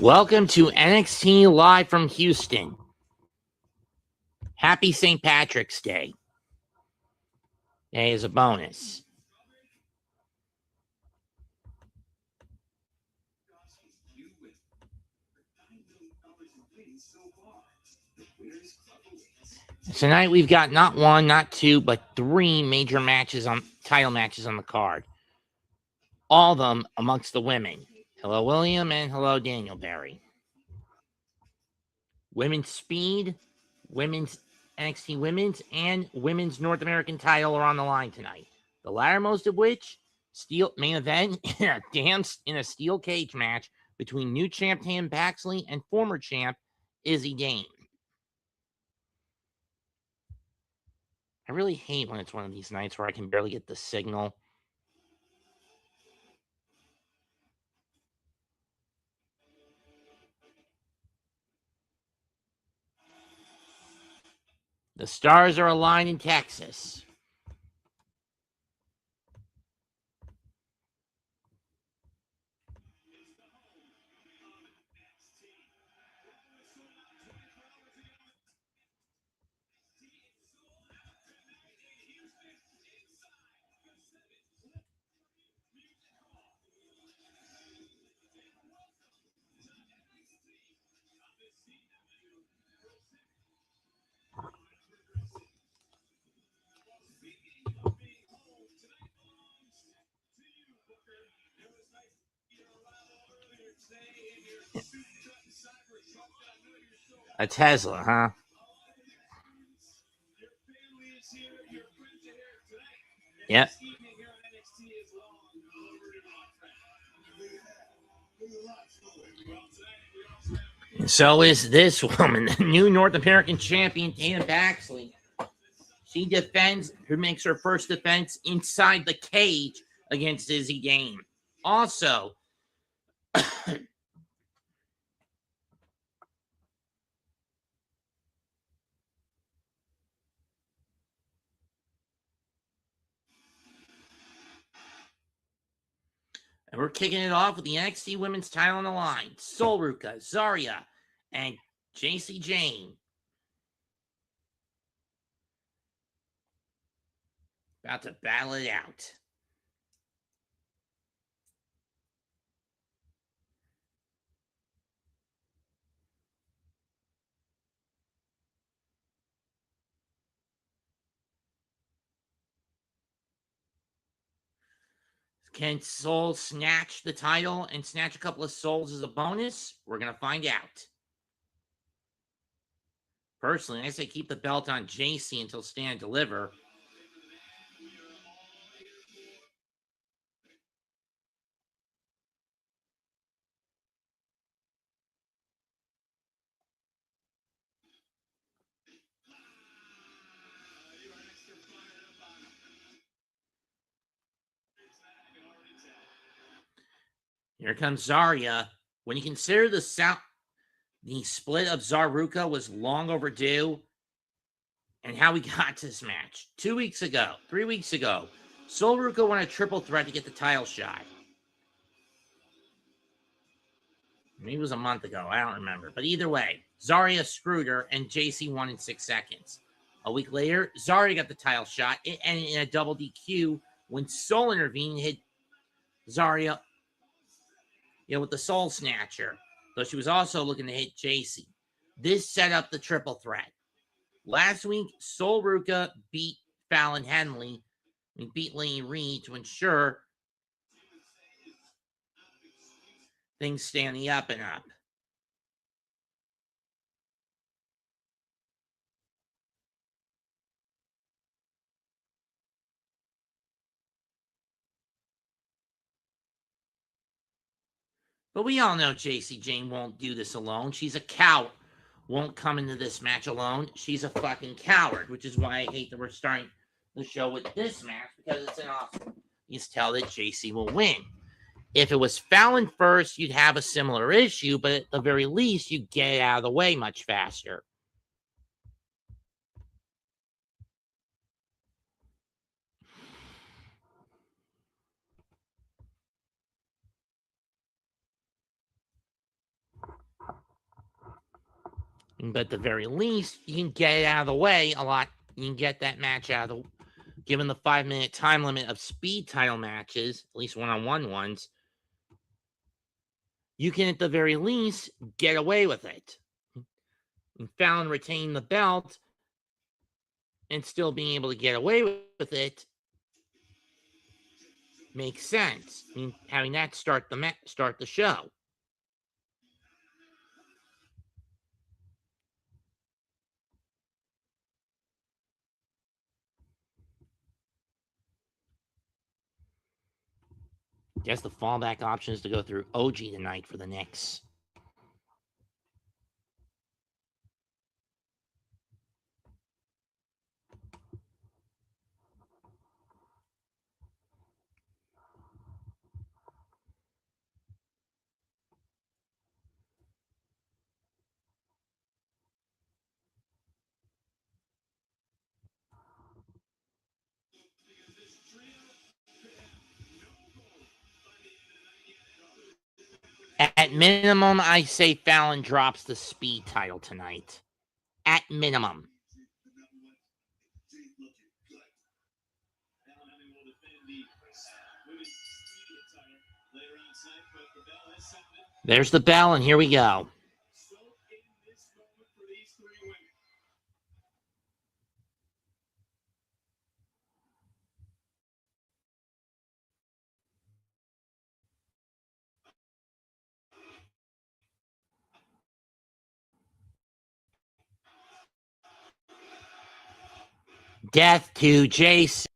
Welcome to NXT live from Houston. Happy St. Patrick's Day. Day is a bonus. Tonight we've got not one, not two, but three major title matches on the card. All of them amongst the women. Hello, William, and hello, Daniel Barry. Women's Speed, Women's NXT Women's, and Women's North American title are on the line tonight. The lattermost of which, main event in a steel cage match between new champ Tatum Paxley and former champ Jacy Jayne. I really hate when it's one of these nights where I can barely get the signal. The stars are aligned in Texas. A Tesla, huh? Yep. And so is this woman, the new North American champion, Tatum Paxley. She makes her first defense inside the cage against Jacy Jayne. Also, and we're kicking it off with the NXT Women's title on the line. Sol, Zaria, and Jacy Jayne. About to battle it out. Can Sol snatch the title and snatch a couple of souls as a bonus? We're going to find out. Personally, I say keep the belt on Jacy until Stand Deliver. Here comes Zaria. When you consider the split of Zaruka was long overdue, and how we got to this match 3 weeks ago, Sol Ruka won a triple threat to get the title shot. Maybe it was a month ago. I don't remember. But either way, Zaria screwed her, and Jacy won in 6 seconds. A week later, Zaria got the title shot. It ended in a double DQ when Sol intervened and hit Zaria with the Soul Snatcher, though she was also looking to hit Jacy. This set up the triple threat. Last week, Sol Ruka beat Fallon Henley and beat Lane Reed to ensure things stay on the up and up. But we all know Jacy Jayne won't do this alone. She's a coward. Won't come into this match alone. She's a fucking coward, which is why I hate that we're starting the show with this match, because it's an awesome. You just tell that Jacy will win. If it was Fallon first, you'd have a similar issue, but at the very least, you'd get it out of the way much faster. But at the very least, you can get it out of the way a lot. You can get that match out of the given the 5-minute time limit of speed title matches, at least one-on-one ones, you can at the very least get away with it. And Fallon retaining the belt and still being able to get away with it makes sense. I mean, having that start the show. Guess the fallback option is to go through OG tonight for the Knicks. At minimum, I say Fallon drops the speed title tonight. At minimum. There's the bell, and here we go. Death to Jace.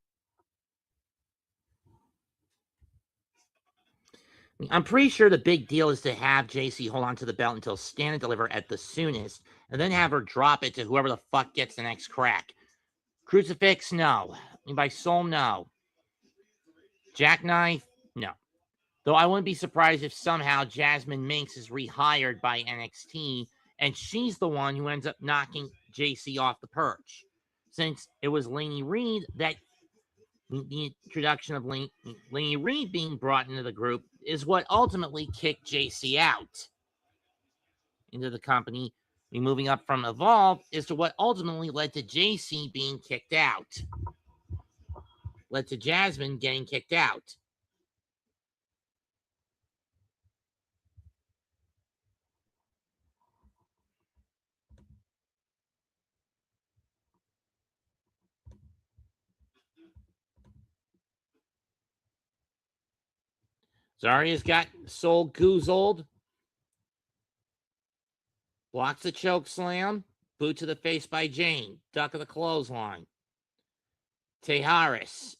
I'm pretty sure the big deal is to have Jacy hold on to the belt until Stand and Deliver at the soonest, and then have her drop it to whoever the fuck gets the next crack. Crucifix, no. By Sol, no. Jackknife, no. Though I wouldn't be surprised if somehow Jasmine Minx is rehired by NXT, and she's the one who ends up knocking Jacy off the perch. Since it was Lainey Reed that the introduction of Lainey Reed being brought into the group is what ultimately kicked Jacy out into the company. Moving up from Evolve is to what ultimately led to Jacy being kicked out. Led to Jasmine getting kicked out. Zaria's got Sol goozled. Blocks the choke slam. Boot to the face by Jayne. Duck of the clothesline. Tejaris.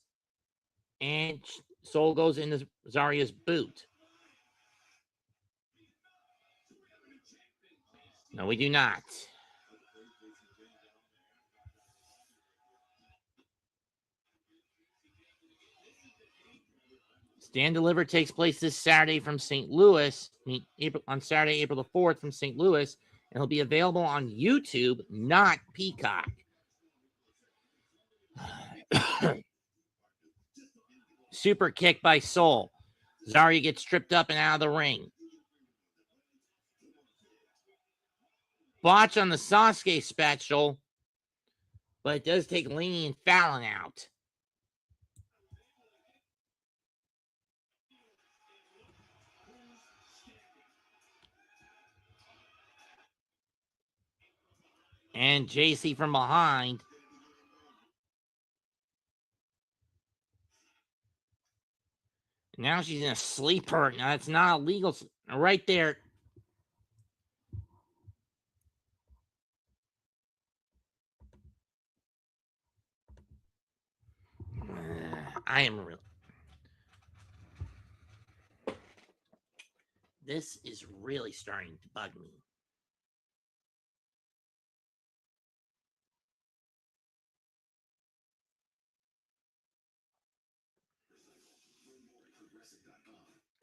And Sol goes into Zaria's boot. No, we do not. Stand Deliver takes place this Saturday from St. Louis. On Saturday, April the 4th from St. Louis. And it'll be available on YouTube, not Peacock. Super kick by Sol. Zaria gets stripped up and out of the ring. Botch on the Sasuke special. But it does take Lainey and Fallon out. And Jacy from behind. Now she's in a sleeper. Now it's not illegal. Right there. I am real. This is really starting to bug me.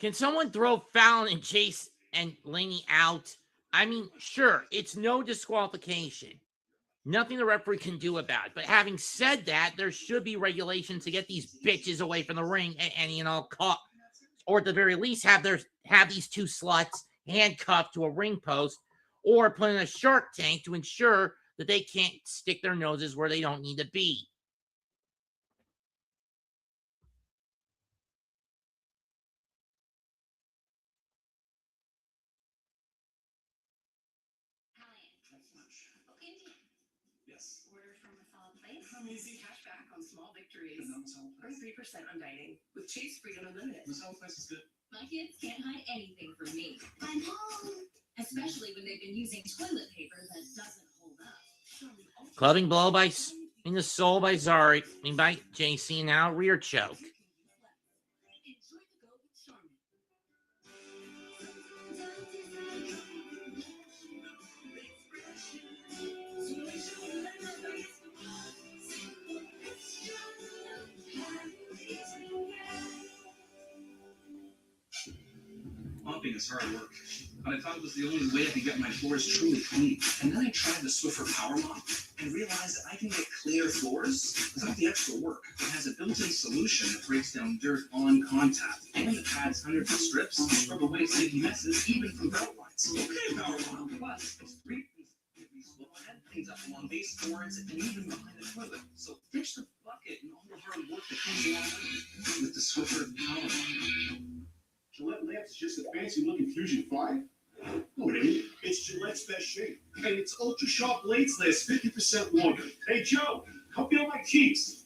Can someone throw Fallon and Chase and Lainey out? I mean, sure, it's no disqualification. Nothing the referee can do about it. But having said that, there should be regulations to get these bitches away from the ring and or at the very least have these two sluts handcuffed to a ring post, or put in a Shark Tank to ensure that they can't stick their noses where they don't need to be. Yes. Order from a solid place. Amazing cash back on small victories. Or 3% on dining with Chase Freedom Unlimited. The solid place is good. My kids can't hide anything from me. I'm home. Especially when they've been using toilet paper that doesn't hold up. Clubbing blow by in the soul by Zaria. By Jacy, now rear choke. Mopping is hard work, but I thought it was the only way I could get my floors truly clean. And then I tried the Swiffer Power Mop and realized that I can get cleaner floors without the extra work. It has a built-in solution that breaks down dirt on contact, and it adds hundreds of strips to scrub away sticky messes, even from belt lines. Okay, Power Mop. Plus, it's 3 pieces and cleans up along baseboards and even behind the toilet. So ditch the bucket and all the hard work that comes along with the Swiffer Power Mop. Gillette Lamps is just a fancy-looking Fusion 5? No, it ain't. It's Gillette's best shape. And its ultra-sharp blades last 50% longer. Hey, Joe, come feel my keys.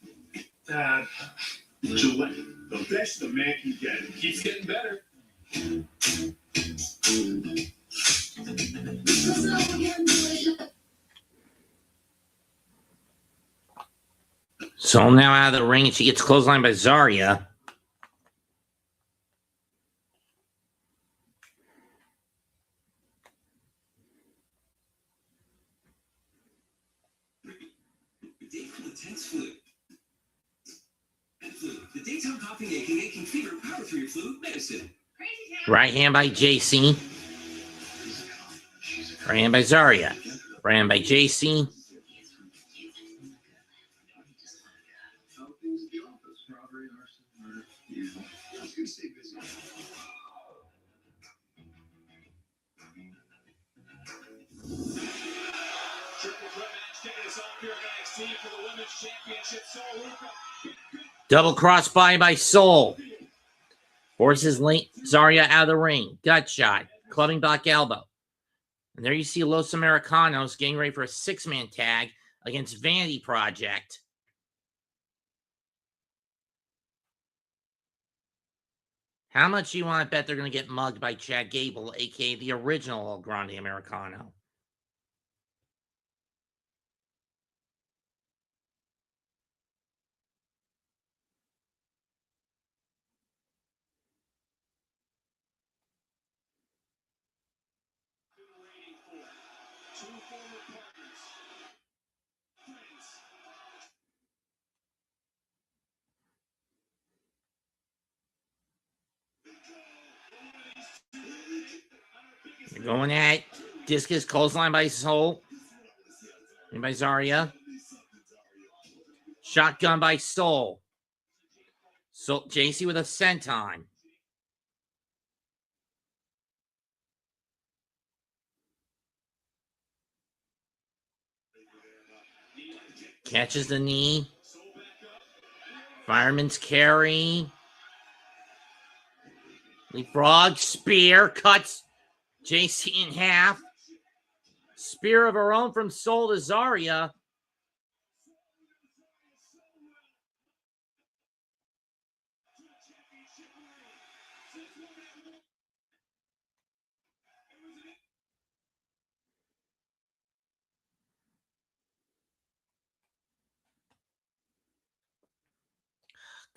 Gillette, the best the man can get. It keeps getting better. Sol now out of the ring, and she gets clotheslined by Zaria. The daytime coughing, aching fever, power through your flu medicine. Right hand by Jacy. Right hand by Zaria. Right hand by Jacy. Double cross by Sol. Forces Zaria out of the ring. Gut shot. Clubbing block elbow. And there you see Los Americanos getting ready for a 6-man tag against Vanity Project. How much do you want to bet they're going to get mugged by Chad Gable, a.k.a. the original El Grande Americano? They're going at discus clothesline by Sol. And by Zaria. Shotgun by Sol. So Jacy with a senton. Catches the knee. Fireman's carry. Leapfrog. Spear. Cuts Jacy in half. Spear of her own from Sol to Zaria.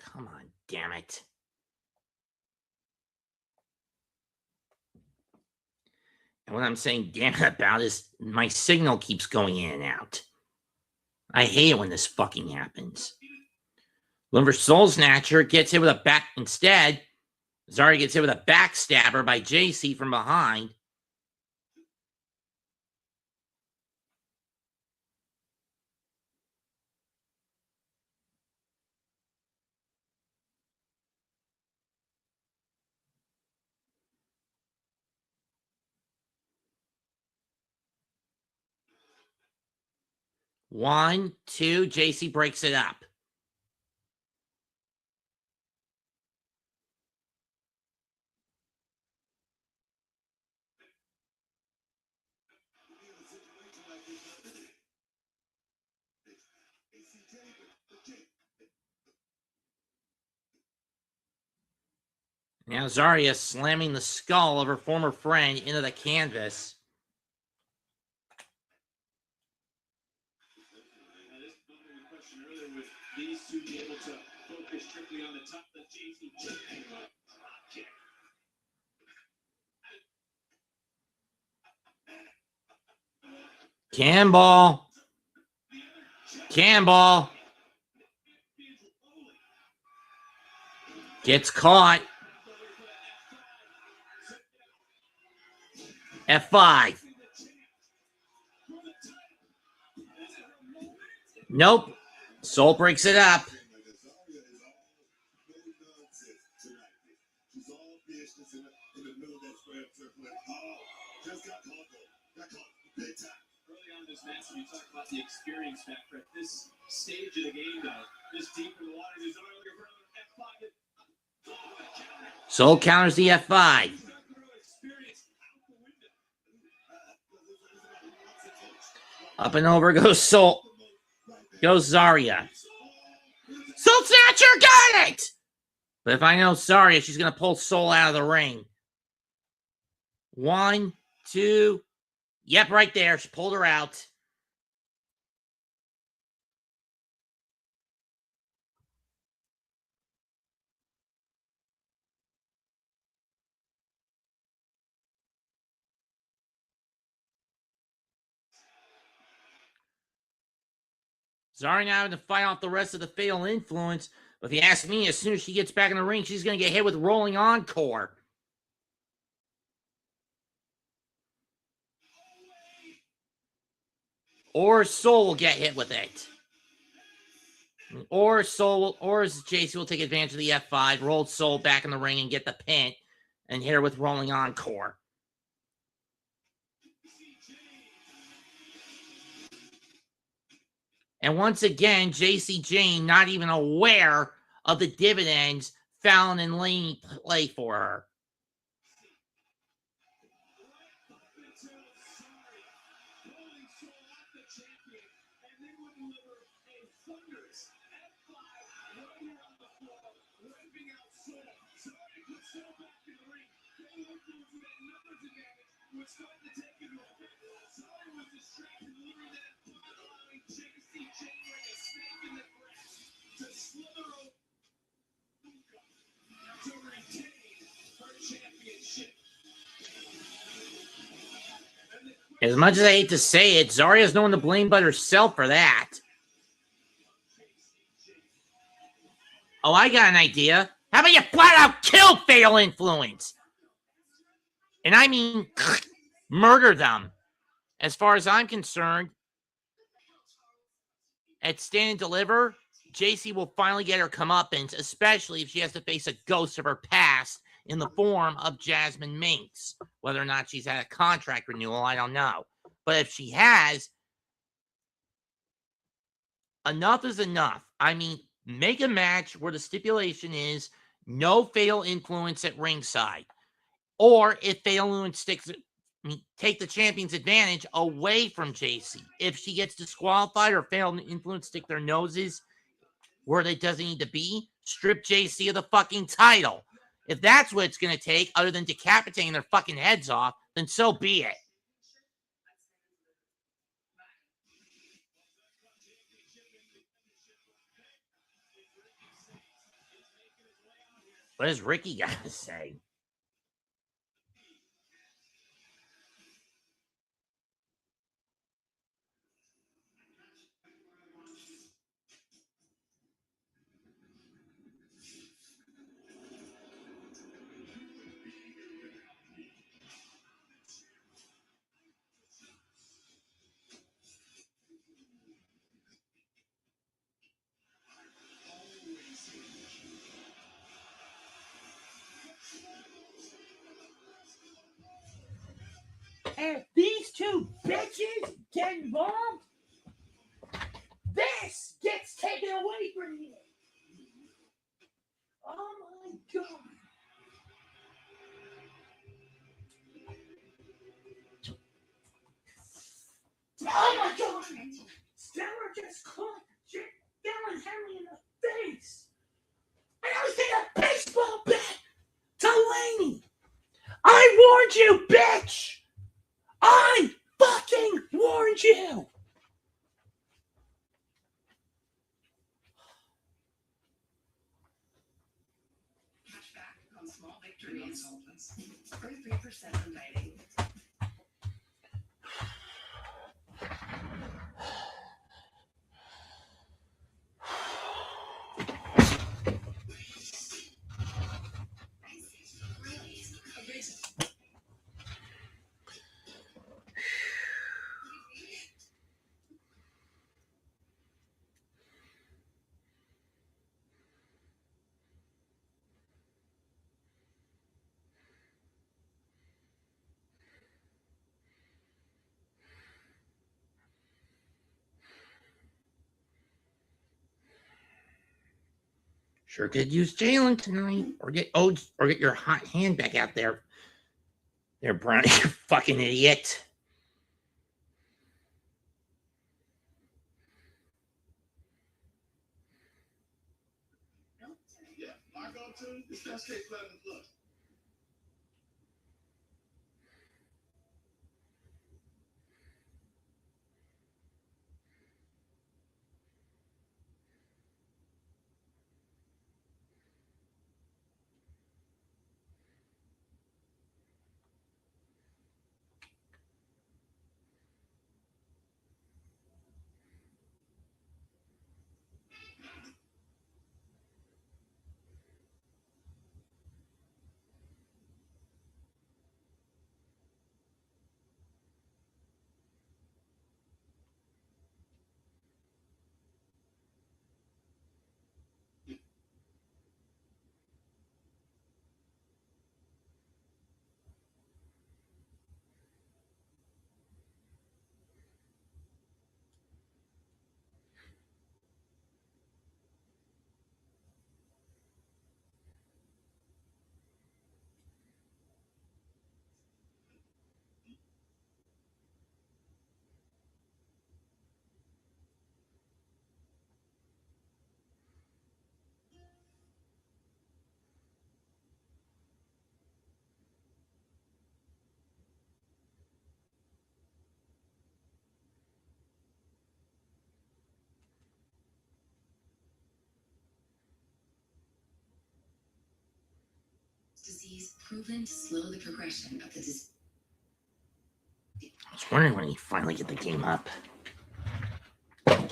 Come on, damn it. And what I'm saying damn it about is my signal keeps going in and out. I hate it when this fucking happens. Limber Soul Snatcher gets hit with a back instead. Zaria gets hit with a backstabber by Jacy from behind. 1, 2. Jacy breaks it up. Now Zaria slamming the skull of her former friend into the canvas. Campbell. Campbell. Gets caught. F5. Nope. Sol breaks it up. You talk about the experience factor at this stage of the game, though. This deep in the water, there's F5. Sol counters the F5. Up and over goes Sol. Goes Zaria. Soul Snatcher got it! But if I know Zaria, she's going to pull Sol out of the ring. 1, 2. Yep, right there. She pulled her out. Zaria now having to fight off the rest of the Fatal Influence. But if you ask me, as soon as she gets back in the ring, she's going to get hit with Rolling Encore. Or Sol will get hit with it. Or Jacy will take advantage of the F5, roll Sol back in the ring and get the pin, and hit her with Rolling Encore. And once again, Jacy Jayne not even aware of the dividends Fallon and Laney play for her. As much as I hate to say it, Zaria's no one to blame but herself for that. Oh, I got an idea. How about you flat out kill Fatal Influence? And I mean, murder them. As far as I'm concerned, at Stand and Deliver, Jacy will finally get her comeuppance, especially if she has to face a ghost of her past in the form of Jasmine Minks. Whether or not she's had a contract renewal, I don't know. But if she has, enough is enough. I mean, make a match where the stipulation is no Fatal Influence at ringside. Or if Fatal Influence take the champion's advantage away from Jacy. If she gets disqualified or Fatal Influence stick their noses where they doesn't need to be, strip Jacy of the fucking title. If that's what it's going to take, other than decapitating their fucking heads off, then so be it. What does Ricky got to say? And these two bitches get involved? God. Oh my God! Stella just caught Fallon Henry in the face. And I was in a baseball bat to Laney. I warned you, bitch! I fucking warned you! Cashback on small victories. 33% on dining. Sure could use Jalen tonight, or get your hot hand back out there. There, Brownie, you fucking idiot. Yeah, my go-to is best case platinum plus. Disease proven to slow the progression of the disease. I was wondering when he finally get the game up. Your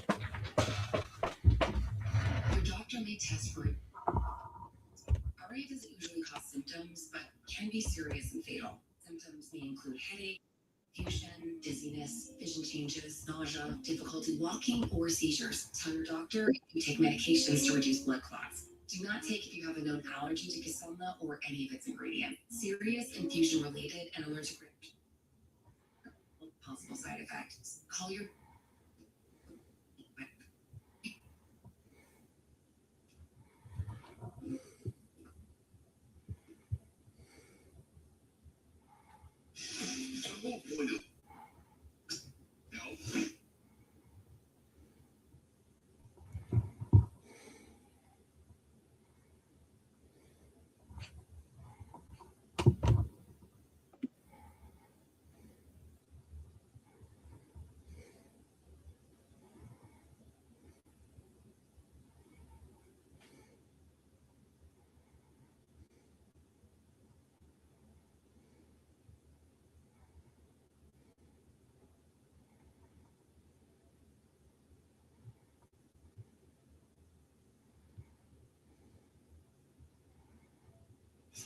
doctor may test for it. RA doesn't usually cause symptoms, but can be serious and fatal. Symptoms may include headache, confusion, dizziness, vision changes, nausea, difficulty walking, or seizures. Tell your doctor if you take medications to reduce blood clots. Do not take if you have a known allergy to Kiselna or any of its ingredients. Serious infusion-related and allergic reactions. Possible side effects. Call your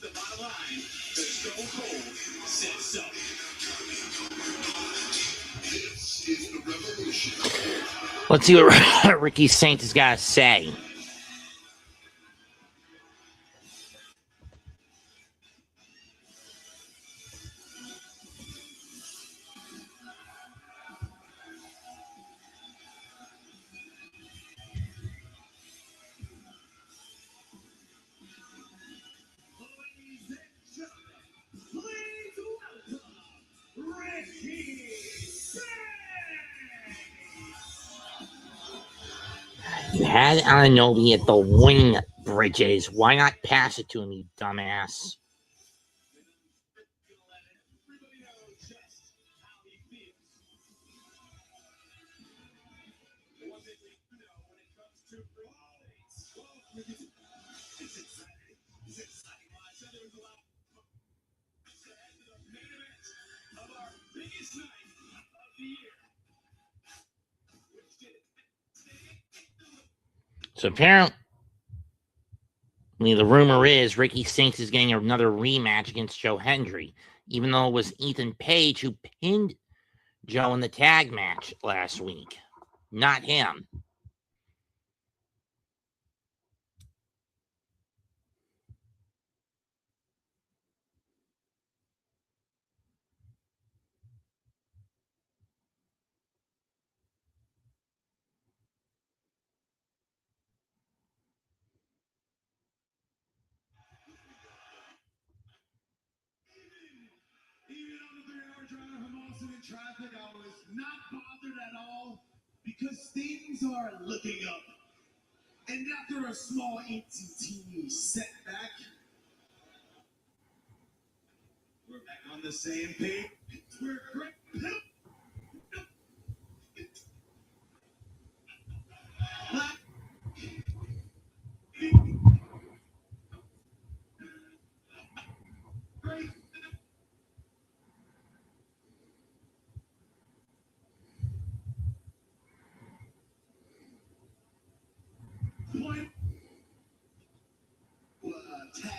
The bottom line, the Stone Cold said so. This is the revolution. Let's see what Ricky Saint has got to say. had Ananobi at the wing, Bridges. Why not pass it to him, you dumbass? So apparently, the rumor is Ricky Stinks is getting another rematch against Joe Hendry, even though it was Ethan Page who pinned Joe in the tag match last week, not him. Even on the 3-hour drive from Austin in traffic, I was not bothered at all because things are looking up. And after a small ATT setback, we're back on the same page. We're great. Tag.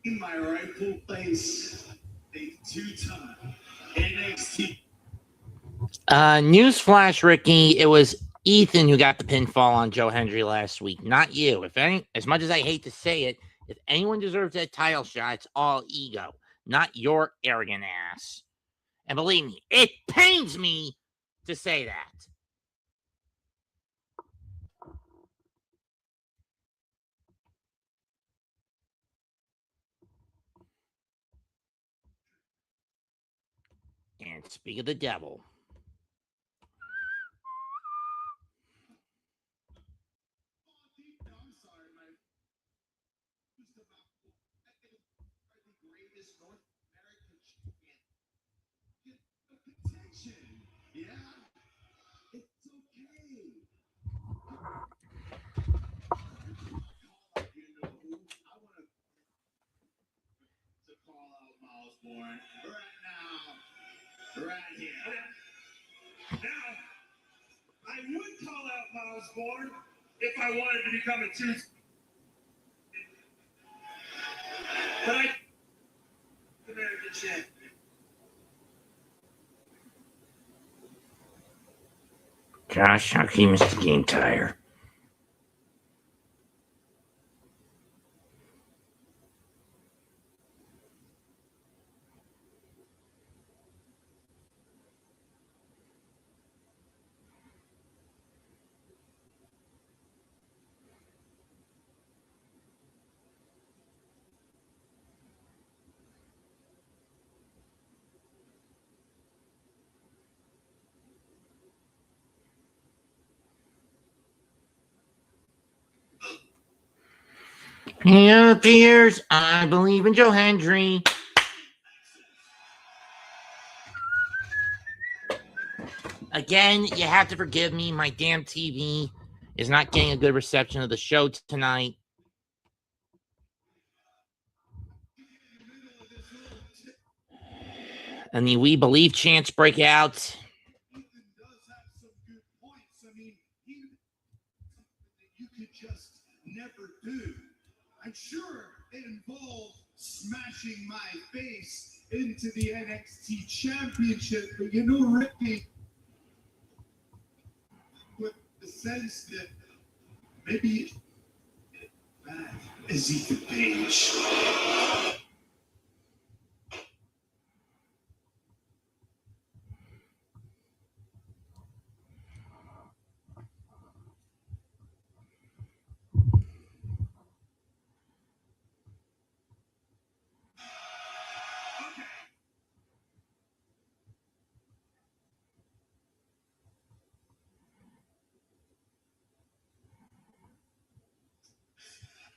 In my rightful place, a two-time NXT. Newsflash, Ricky, it was Ethan who got the pinfall on Joe Hendry last week, not you. As much as I hate to say it, if anyone deserves that title shot, it's all ego, not your arrogant ass. And believe me, it pains me to say that. And speak of the devil. Yeah, it's okay. You know who? I want to call out Miles Bourne right now, right here. Now, I would call out Miles Bourne if I wanted to become a two. But I American champion. Josh, how can you miss the game tire? It appears I believe in Joe Hendry. Again, you have to forgive me. My damn TV is not getting a good reception of the show tonight. And the We Believe chants break out. Ethan does have some good points. I mean, you could just never do. I'm sure in to the NXT Championship, but you know, Ricky, with the sense that maybe bad as Ethan Page.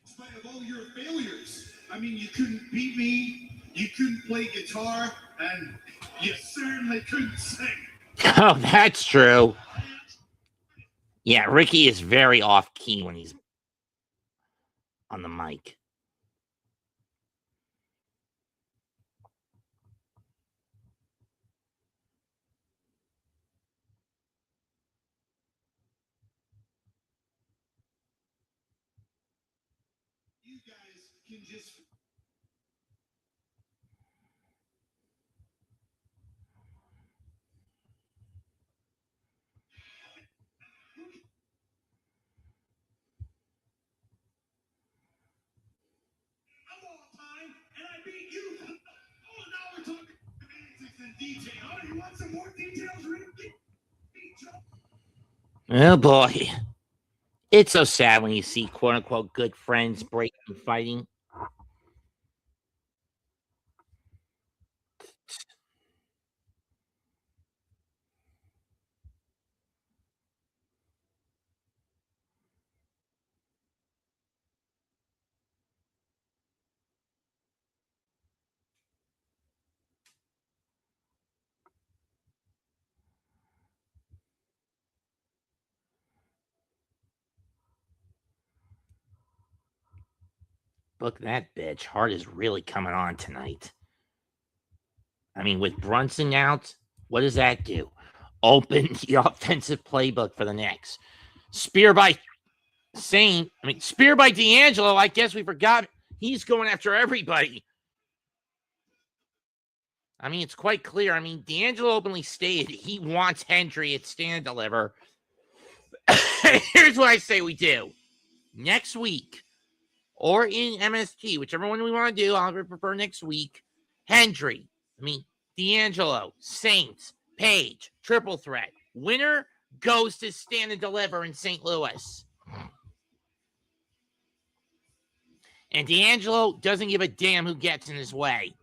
In spite of all your failures, I mean, you couldn't beat me, you couldn't play guitar, and you certainly couldn't sing. Oh, that's true. Yeah, Ricky is very off key when he's on the mic. You guys can just. I'm all time, and I beat you. Oh, now we're talking antics and detail. Oh, you want some more details, Ricky? Oh boy. It's so sad when you see quote unquote good friends breaking and fighting. Look at that bitch. Hart is really coming on tonight. I mean, with Brunson out, what does that do? Open the offensive playbook for the next. Spear by Saint. I mean, spear by D'Angelo. I guess we forgot. He's going after everybody. I mean, it's quite clear. I mean, D'Angelo openly stated he wants Hendry at Stand Deliver. Here's what I say we do. Next week, or in MST, whichever one we want to do, I prefer next week. Hendry, D'Angelo, Saints, Page, triple threat. Winner goes to Stand and Deliver in St. Louis. And D'Angelo doesn't give a damn who gets in his way.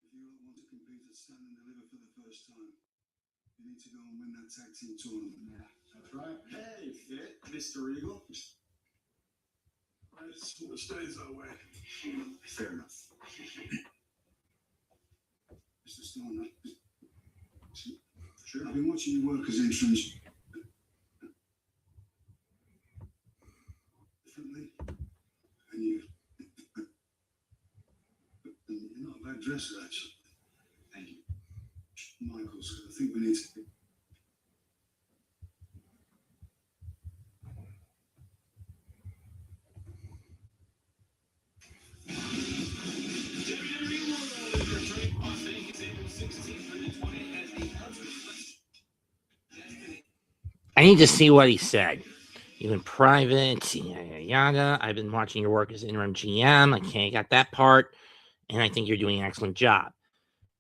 If you want to compete at Stand and Deliver for the first time, you need to go and win that tag team tournament. Yeah, that's right. Hey, Fit, Mr. Eagle. It stays that way. Fair enough. Mr. Stone, sure, I've been watching you work as entrance differently, and you're not a bad dresser, actually. Thank you. Michaels, I think we need to. I need to see what he said. Even private, yada, yada. I've been watching your work as interim GM. I got that part. And I think you're doing an excellent job.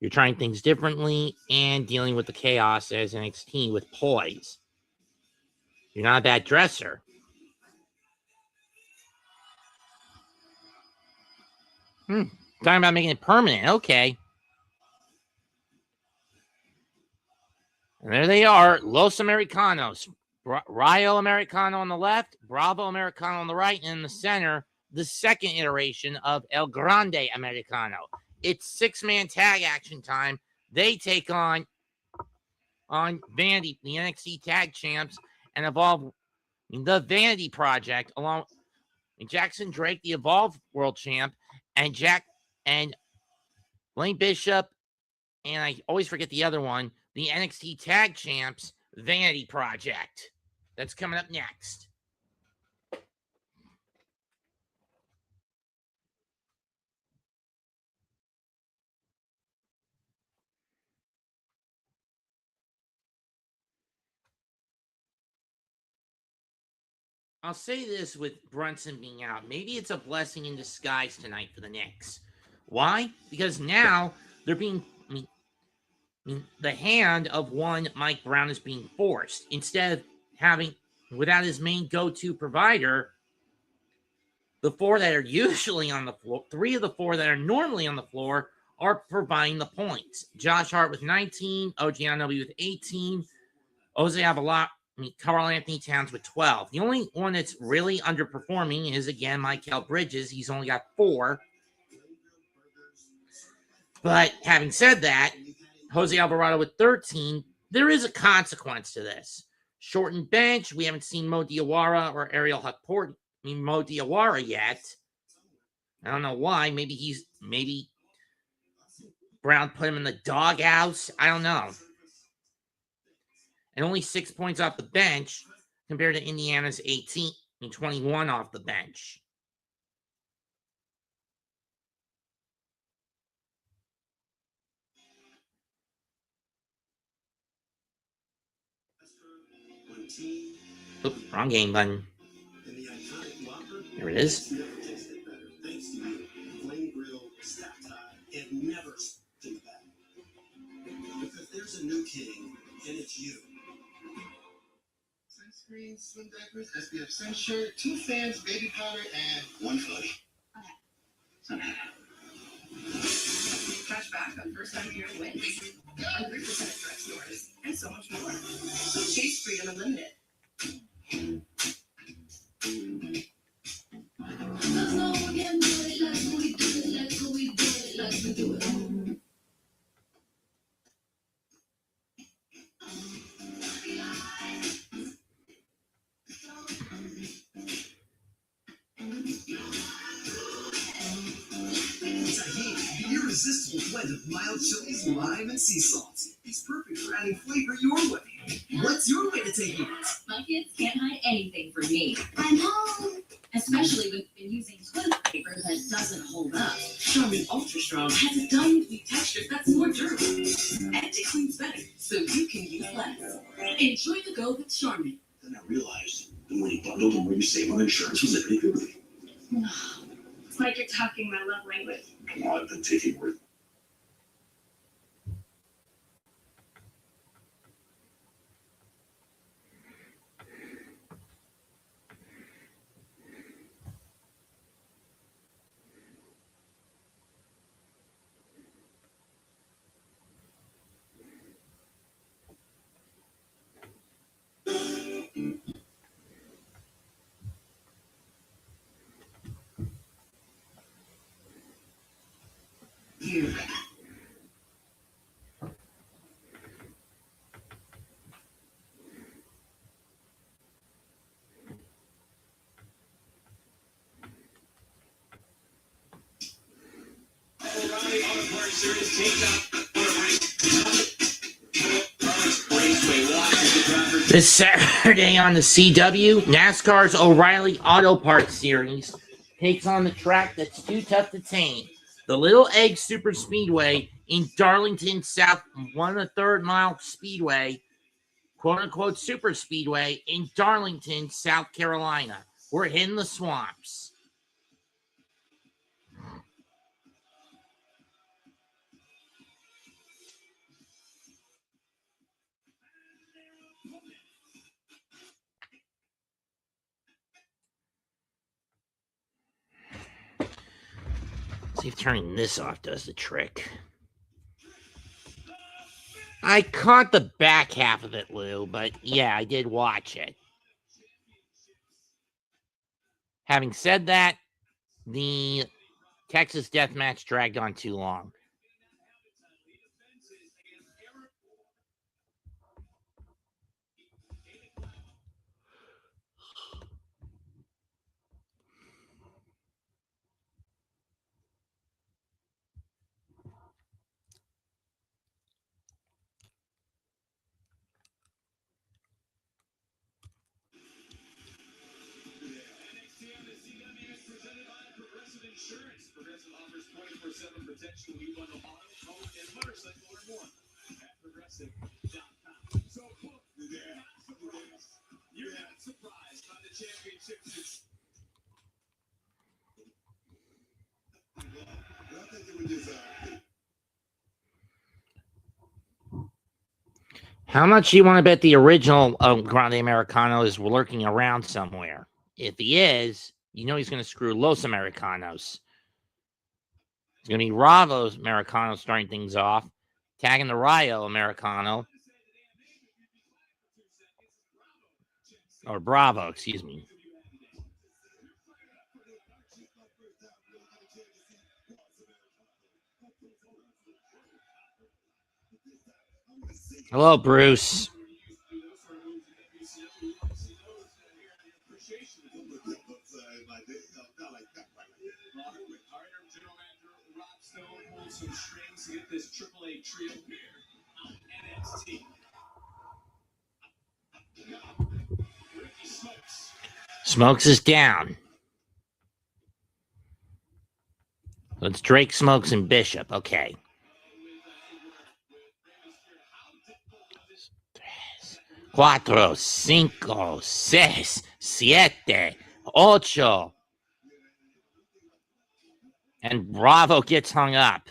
You're trying things differently and dealing with the chaos as NXT with poise. You're not a bad dresser. Talking about making it permanent. Okay. And there they are, Los Americanos. Rayo Americano on the left, Bravo Americano on the right, and in the center, the second iteration of El Grande Americano. It's 6-man tag action time. They take on Vanity, the NXT tag champs, and Evolve the Vanity Project, along and Jackson Drake, the Evolve World Champ, and Blaine Bishop, and I always forget the other one, the NXT Tag Champs, Vanity Project. That's coming up next. I'll say this with Brunson being out. Maybe it's a blessing in disguise tonight for the Knicks. Why? Because now they're being... the hand of one Mike Brown is being forced. Instead of having, without his main go-to provider, the four that are usually on the floor, three of the four that are normally on the floor are providing the points. Josh Hart with 19, OG Anunoby with 18, Jose Alvarado, Karl Anthony Towns with 12. The only one that's really underperforming is, again, Mikal Bridges. He's only got 4. But having said that, Jose Alvarado with 13, there is a consequence to this. Shortened bench. We haven't seen Mo Diawara or Ariel Hukport. Mo Diawara yet. I don't know why. Maybe Brown put him in the doghouse. I don't know. And only 6 points off the bench compared to Indiana's 21 off the bench. Oops, wrong game button. There it is. Because there's a new king, and it's you. Sunscreen, swim diapers, SPF sun shirt, 2 fans, baby powder, and 1 floaty. Okay. Cash back on first time here wins. 100% of direct stores, and so much more. So chase freedom unlimited. The irresistible blend of mild chilies, lime, and sea salt. It's perfect for adding flavor your way. What's your way to taking it? My kids can't hide anything from me. I'm home. Especially when you've been using toilet paper that doesn't hold up. Charmin Ultra Strong has a diamond-weave texture that's more durable. And it cleans better, so you can use less. Enjoy the go with Charmin. Then I realized the more you bundled, the more you save on insurance was everything good with me. It's like you're talking my love language. Well, I've been taking worth. You. O'Reilly Auto Parts Series takes out This Saturday on the CW, NASCAR's O'Reilly Auto Parts Series takes on the track that's too tough to tame. The Little Egg Super Speedway in Darlington, South 1/3 mile speedway, quote-unquote super speedway in Darlington, South Carolina. We're hitting the swamps. See if turning this off does the trick. I caught the back half of it, Lou, but yeah, I did watch it. Having said that, the Texas death match dragged on too long. How much you want to bet the original Grande Americano is lurking around somewhere? If he is, you know he's going to screw Los Americanos. It's going to be Bravo's Americano starting things off, tagging the Rayo Americano. Or Bravo, excuse me. Hello, Bruce. Some strings to get this AAA trio here on NXT. Smokes is down. It's Drake, Smokes, and Bishop. Okay. 4, 5, 6, 7, 8. And Bravo gets hung up.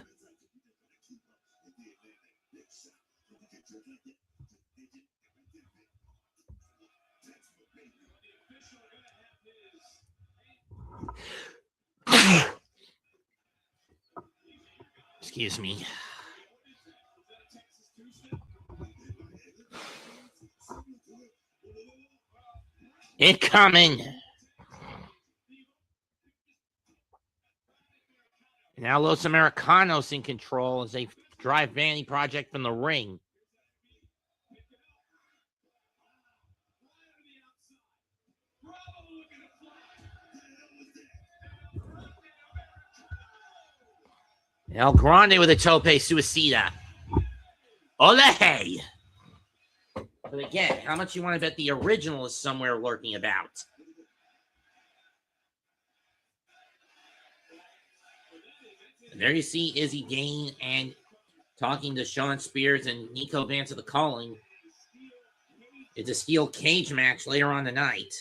Excuse me. It coming. Now Los Americanos in control as they drive Vanity Project from the ring. El Grande with a tope suicida. Ole! But again, how much you want to bet the original is somewhere lurking about? And there you see Izzy Jayne and talking to Sean Spears and Nico Vance of the Calling. It's a steel cage match later on tonight.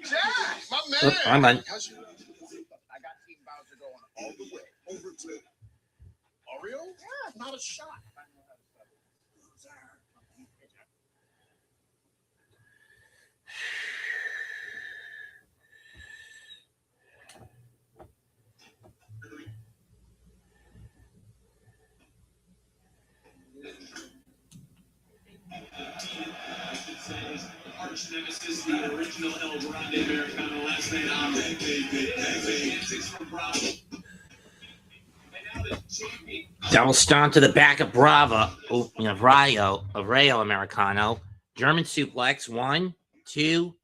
Jack, my man. Oh, I'm on. I got Team Bowser going all the way over to Oreo. Yeah, not a shot. Arch nemesis, the original El Grande Americano last night on antics from Bravo. Double stomp to the back of Bravo. Oh, Rayo Americano. German suplex. 1, 2.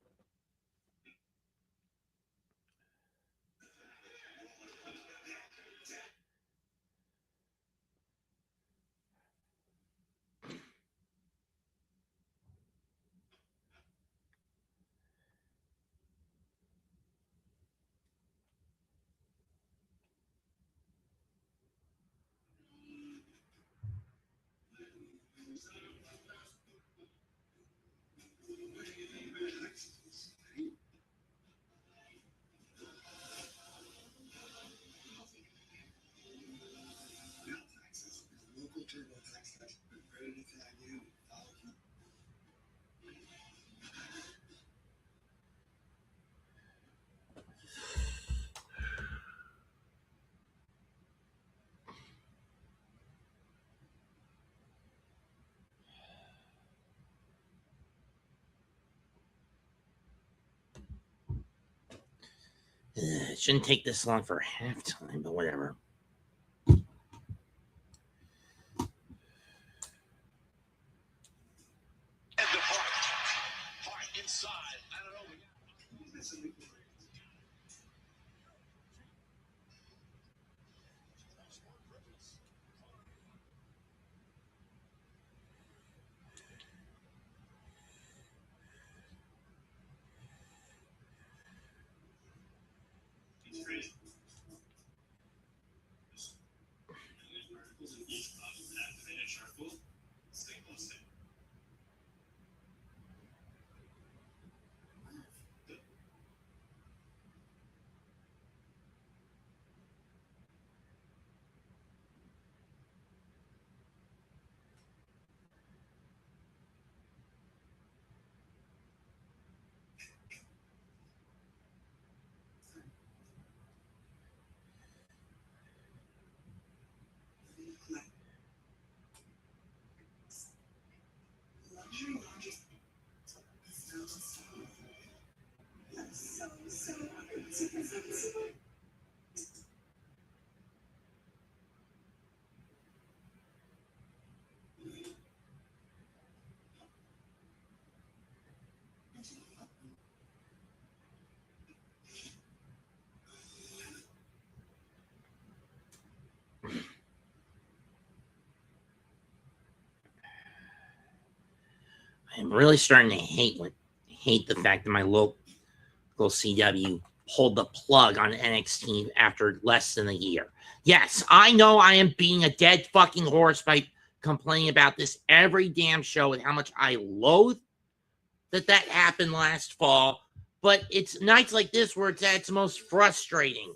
It shouldn't take this long for halftime, but whatever. I'm really starting to hate the fact that my local CW pulled the plug on NXT after less than a year. Yes, I know I am being a dead fucking horse by complaining about this every damn show and how much I loathe that happened last fall, but it's nights like this where it's at its most frustrating.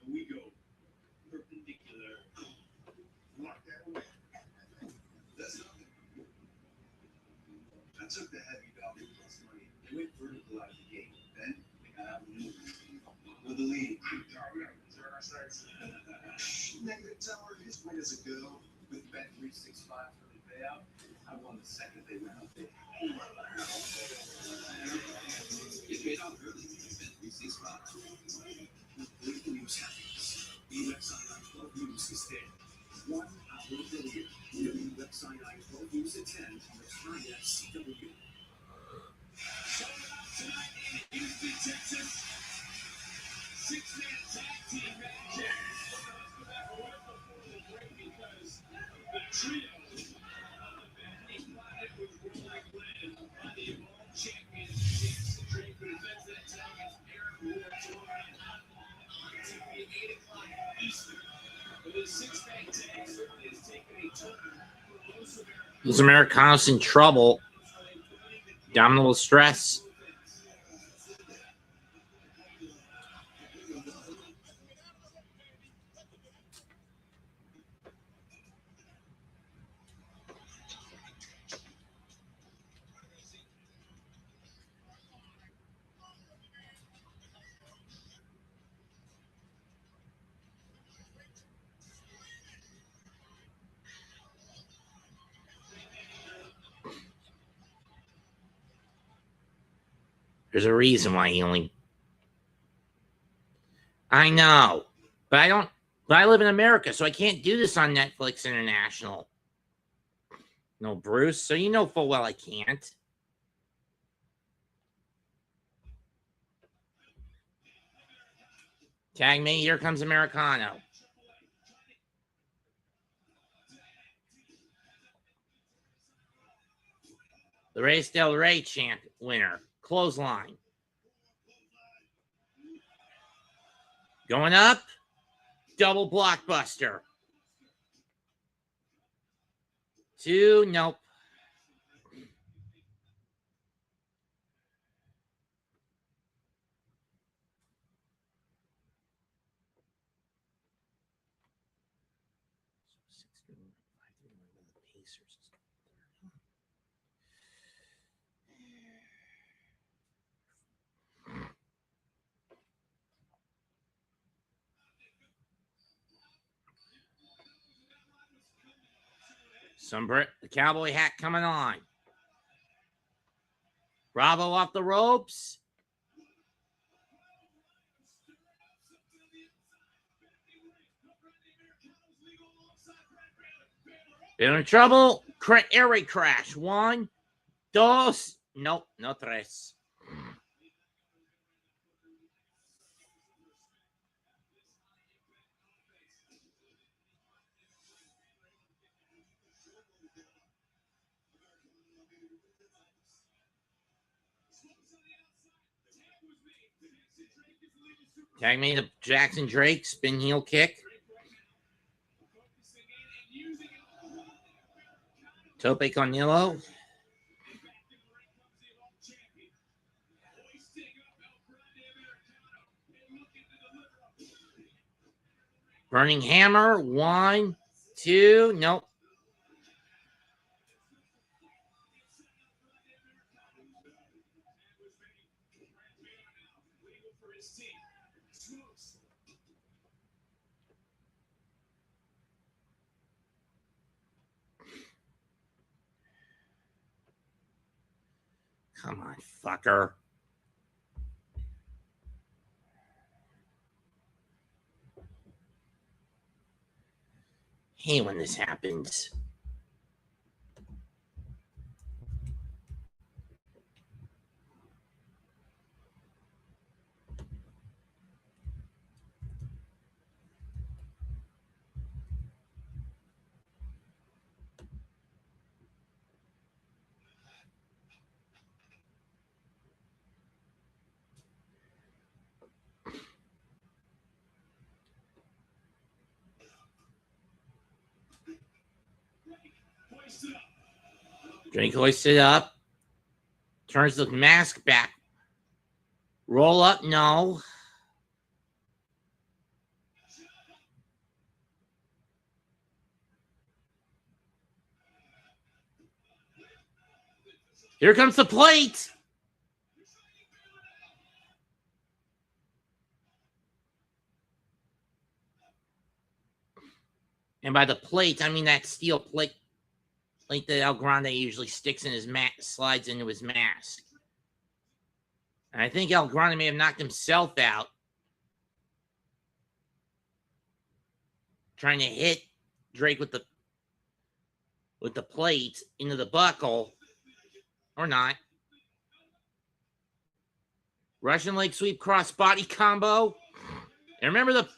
We go perpendicular. Lock that away. That's nothing. I took the heavy value plus money and went vertical out of the gate. Then they got out of the movie. With the lead. Turn our sights. Negative tower, his win as a girl with bet 365 for the payout. I won the second they went up there. Get paid out early. Bet 365. Great news happens. The website on 12 News is dead. 1 hour earlier. The website on 12 News at 10 on the Time CW. Showing up tonight in Houston, Texas. 6-man tag team match. Because the trio with Worldwide Wren on the Evolve champion Jacy Jayne presents that tag as Aaron Ward's Ryan to be 8 o'clock Eastern. But the 6-man tag certainly has taken a turn. Those Americanos in trouble. Abdominal stress. There's a reason why he only... I know, but I don't... But I live in America, so I can't do this on Netflix International. No, Bruce, so you know full well I can't. Tag me, here comes Americano. The Race Del Rey champ winner. Clothesline. Going up. Double blockbuster. 2, nope. The cowboy hat coming on. Bravo off the ropes. In trouble. Air raid crash. 1, 2. Nope, no tres. Tag me to Jackson Drake. Spin heel kick. Tope Cornillo. Burning Hammer. 1, 2. Nope. Come on, fucker. Hate when this happens. Drake hoists it up. Turns the mask back. Roll up, no. Here comes the plate. And by the plate, I mean that steel plate like that El Grande usually sticks in his slides into his mask. And I think El Grande may have knocked himself out trying to hit Drake with the plate into the buckle. Or not. Russian leg sweep cross body combo. And remember, the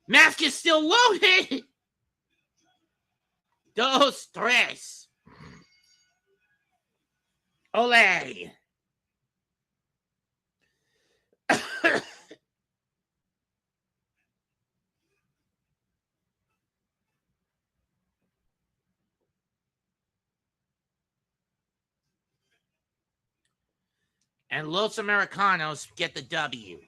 mask is still loaded. Dos, tres. Ole. And Los Americanos get the W.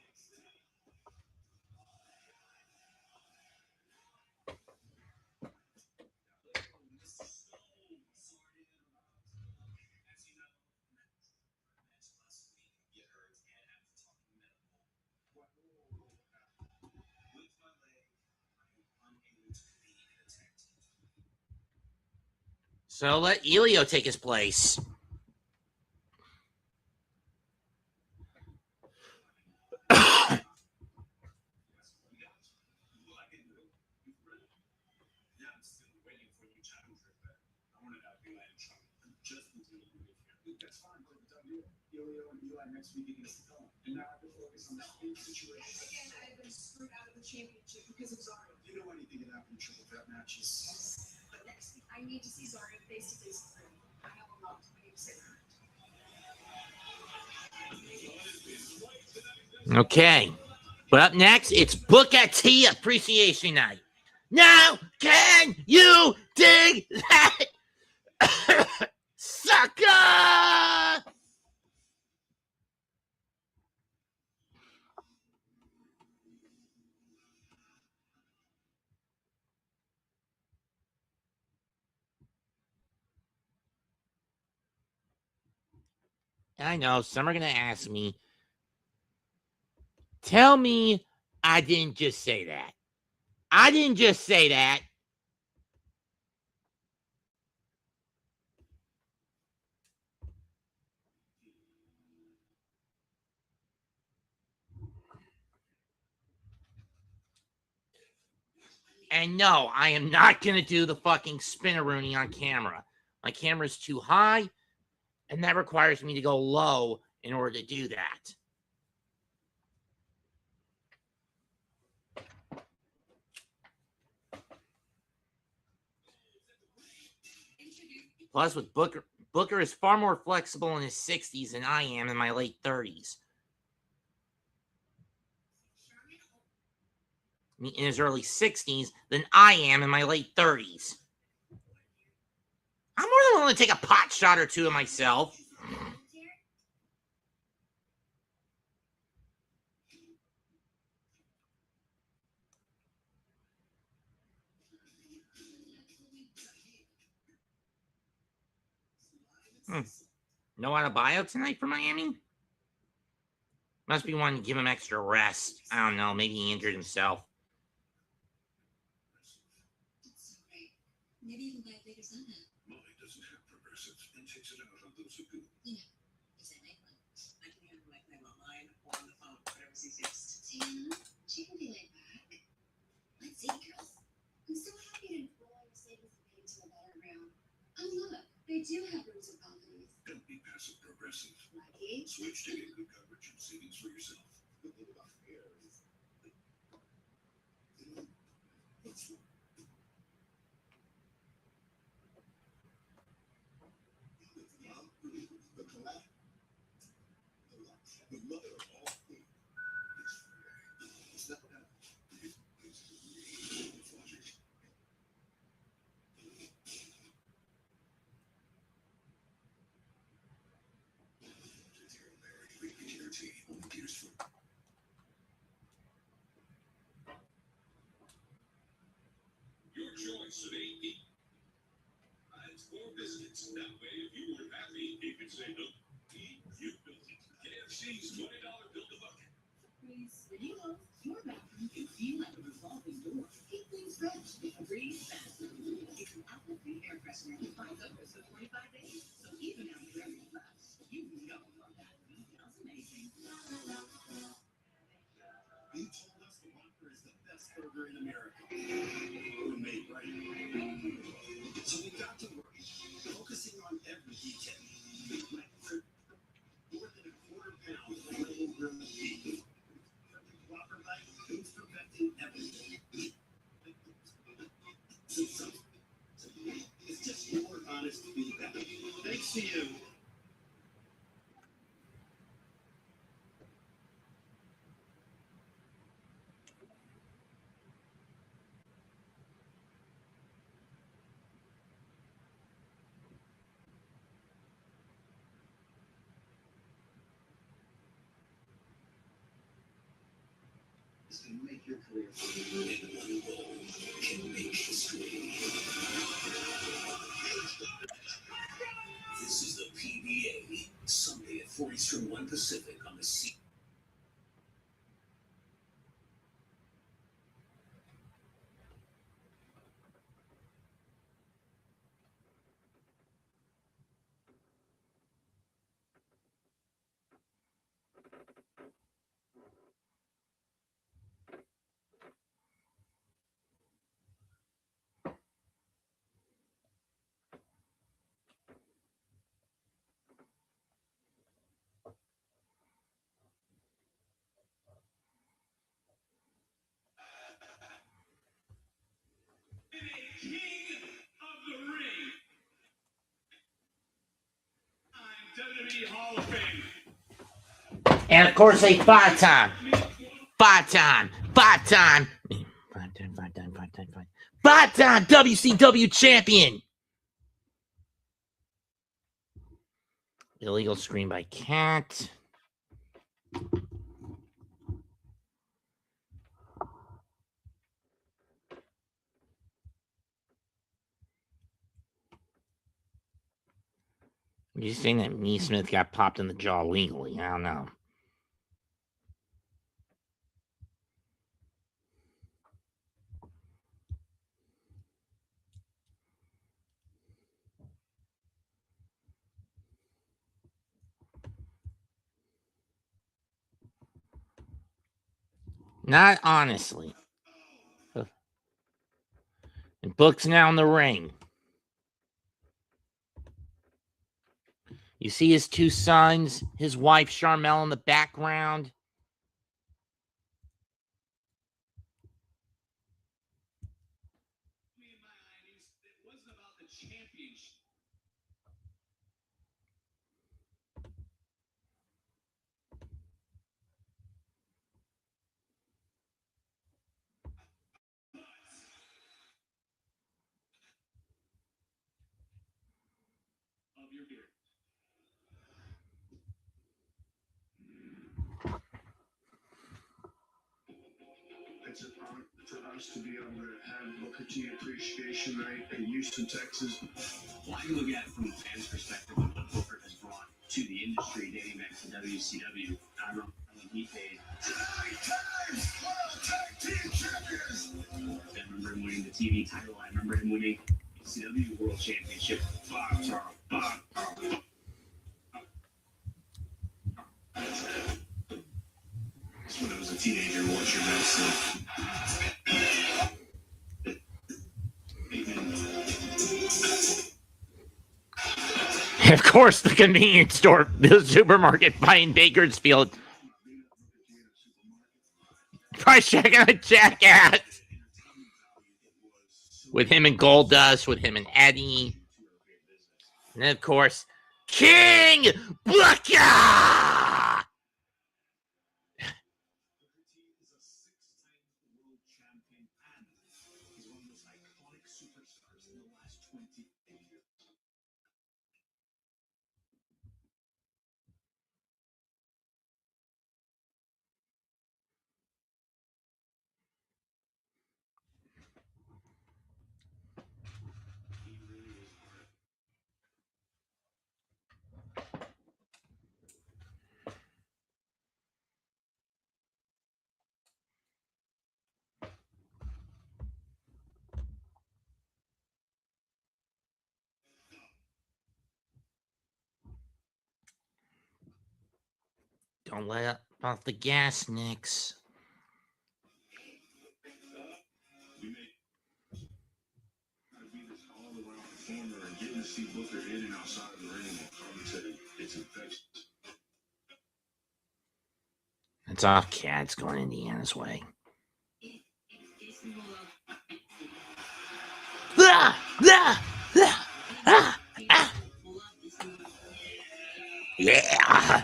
So let Elio take his place. Next week against Fallon. And now I have to focus on this big situation. Again, I've been screwed out of the championship because of Zaria. You know anything can happen in triple threat matches. But next week, I need to see Zaria face to face with Wren. I have a lot. I need to say that. Okay. But up next, it's Booker T Appreciation Night. Now, can you dig that? Sucker! I know, some are going to ask me, tell me I didn't just say that. I didn't just say that. And no, I am not going to do the fucking spinneroonie on camera. My camera's too high, and that requires me to go low in order to do that. Plus, with Booker is far more flexible in his 60s than I am in my late 30s. In his early 60s than I am in my late 30s. I'm more than willing to take a pot shot or two of myself. No Adebayo tonight for Miami? Must be wanting to give him extra rest. I don't know. Maybe he injured himself. Maybe you can buy a bigger son now. Molly doesn't have progressives and takes it out on those who do. Yeah, is that Nightline? They do have rooms with balconies. Don't be passive progressive. Lucky. Switch to get good coverage and savings for yourself. The thing about hair is, it's the collapse. The mother of all things. It's not that. It's logic. Your choice of 8 finds 4 biscuits. That way, if you weren't happy, you could say no. You built it. KFC's $20 Build-A-Bucket. When you love, your bathroom can feel like a revolving door. Keep things fresh with a breeze bathroom. It's an alcohol-free air freshener that finds odors for 45 days. So even after every flush, you know your bathroom smells amazing. They told us the Whopper is the best burger in America. We're made right. So we got to work, focusing on every detail. Like more than a quarter pound of level grilled beef. Every Whopper bite is perfecting everything. It's just more honest feedback. Thanks to you. Can make your career in one role can make history. This is the PBA, Sunday at 4 Eastern, 1 Pacific on the C. King of the Ring. I'm WWE Hall of Fame. And of course, a 5-time, 5-time, 5-time, 5-time WCW champion. Illegal screen by Cat. You're saying that Me Smith got popped in the jaw legally? I don't know. Not honestly. And Book's now in the ring. You see his 2 sons, his wife Charmel in the background. In my eyes, it wasn't about the championship. Of your beer. It's an honor for us to be able to have Booker T Appreciation Night in Houston, Texas. Well, I look at it from a fan's perspective of what Booker has brought to the industry dating back to WCW. I don't know how he paid. 9 times World Tag Team Champions. I remember him winning the TV title. I remember him winning the WCW World Championship. When I was a teenager, what's your best? Of course, the convenience store, the supermarket in Bakersfield. Price checking a jackass. With him and Goldust, with him and Eddie. And then, of course, King Booker! Don't let off the gas, Nix. It's off Cats going Indiana's way. Yeah.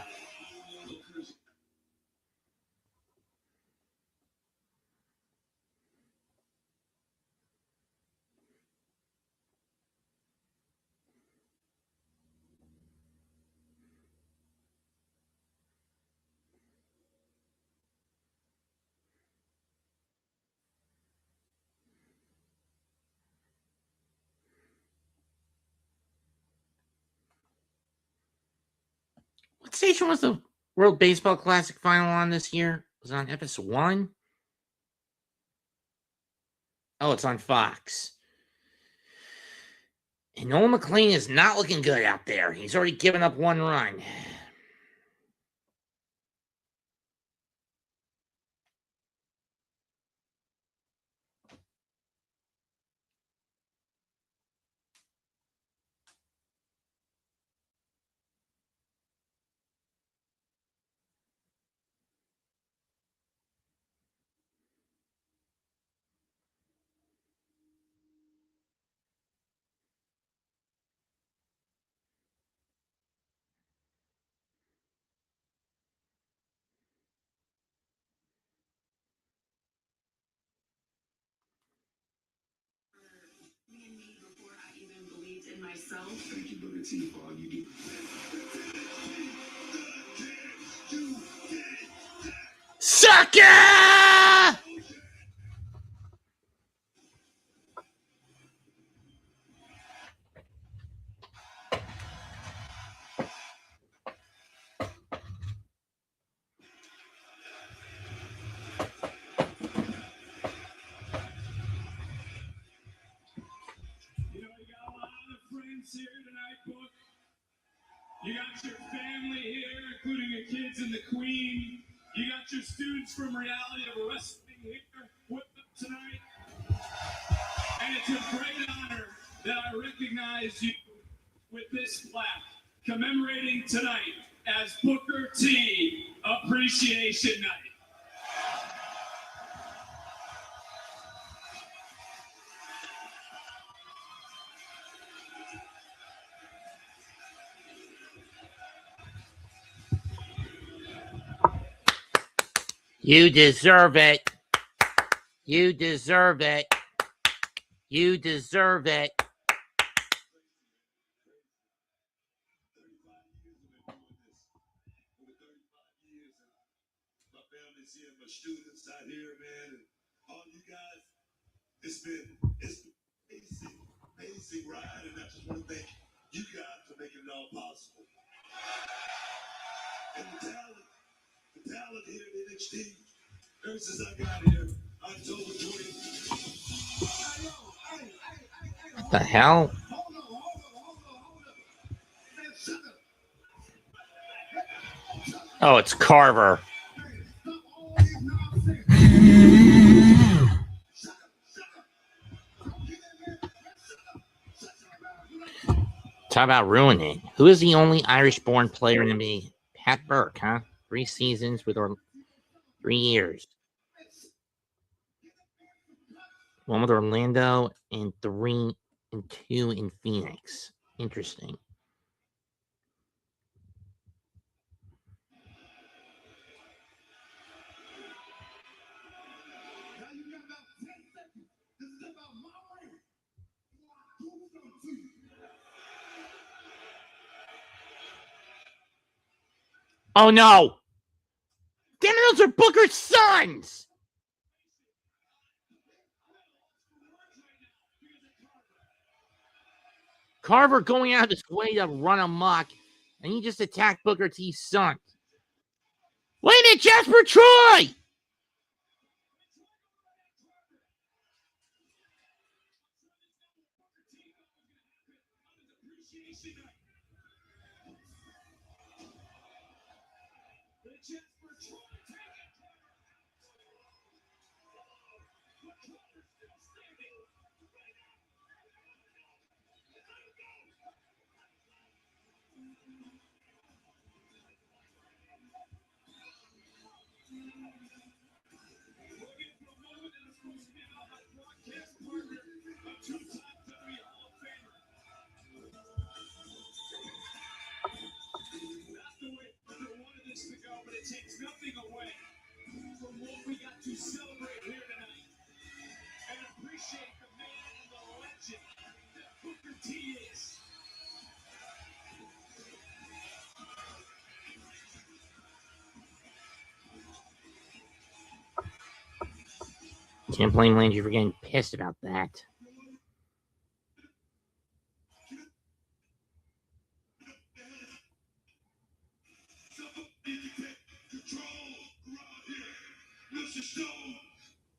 What station was the World Baseball Classic final on this year? Was it on FS1? Oh, it's on Fox. And Nolan McLean is not looking good out there. He's already given up one run. Before I even believed in myself. Thank you, Booker T, for all you do. Sucker! You got a lot of friends here tonight, Book. You got your family here, including your kids and the Queen. You got your students from Reality of Wrestling here with them tonight. And it's a great honor that I recognize you with this plaque commemorating tonight as Booker T Appreciation Night. You deserve it. You deserve it. You deserve it. My students out here, man, and all you guys, it's been amazing ride, and I just want to thank you guys for making it all possible. And the talent here at NXT, ever since I got here, October 20th. What the hell? Hold on. Oh, it's Carver. Talk about ruining. Who is the only Irish-born player in the NBA? Pat Burke, huh? 3 seasons with 3 years. 1 with Orlando and 3 and 2 in Phoenix. Interesting. Oh no! Damn it, those are Booker's sons! Carver going out of his way to run amok, and he just attacked Booker T's son. Wait a minute, Jasper Troy! Takes nothing away from what we got to celebrate here tonight and appreciate the man and the legend that Booker T is. Can't blame Landry for getting pissed about that.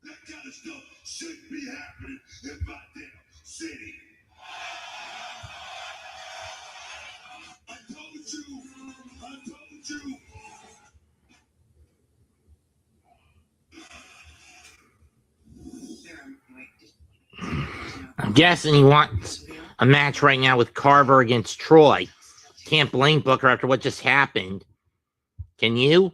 That kind of stuff shouldn't be happening in my damn city. I told you. I'm guessing he wants a match right now with Carver against Troy. Can't blame Booker after what just happened. Can you?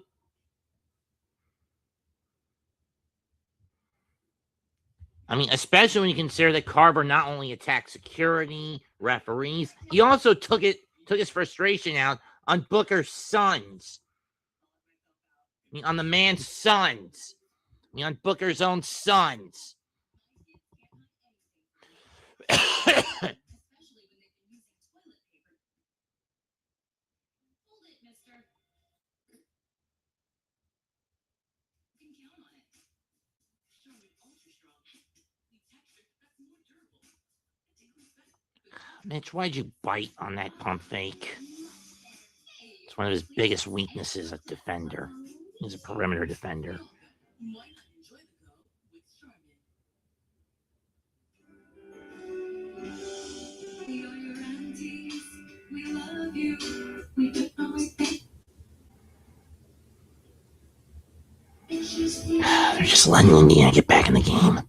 I mean, especially when you consider that Carver not only attacked security, referees, he also took his frustration out on Booker's sons. I mean, on the man's sons. I mean, on Booker's own sons. Mitch, why'd you bite on that pump fake? It's one of his biggest weaknesses, a defender. He's a perimeter defender. They're just letting Indiana get back in the game.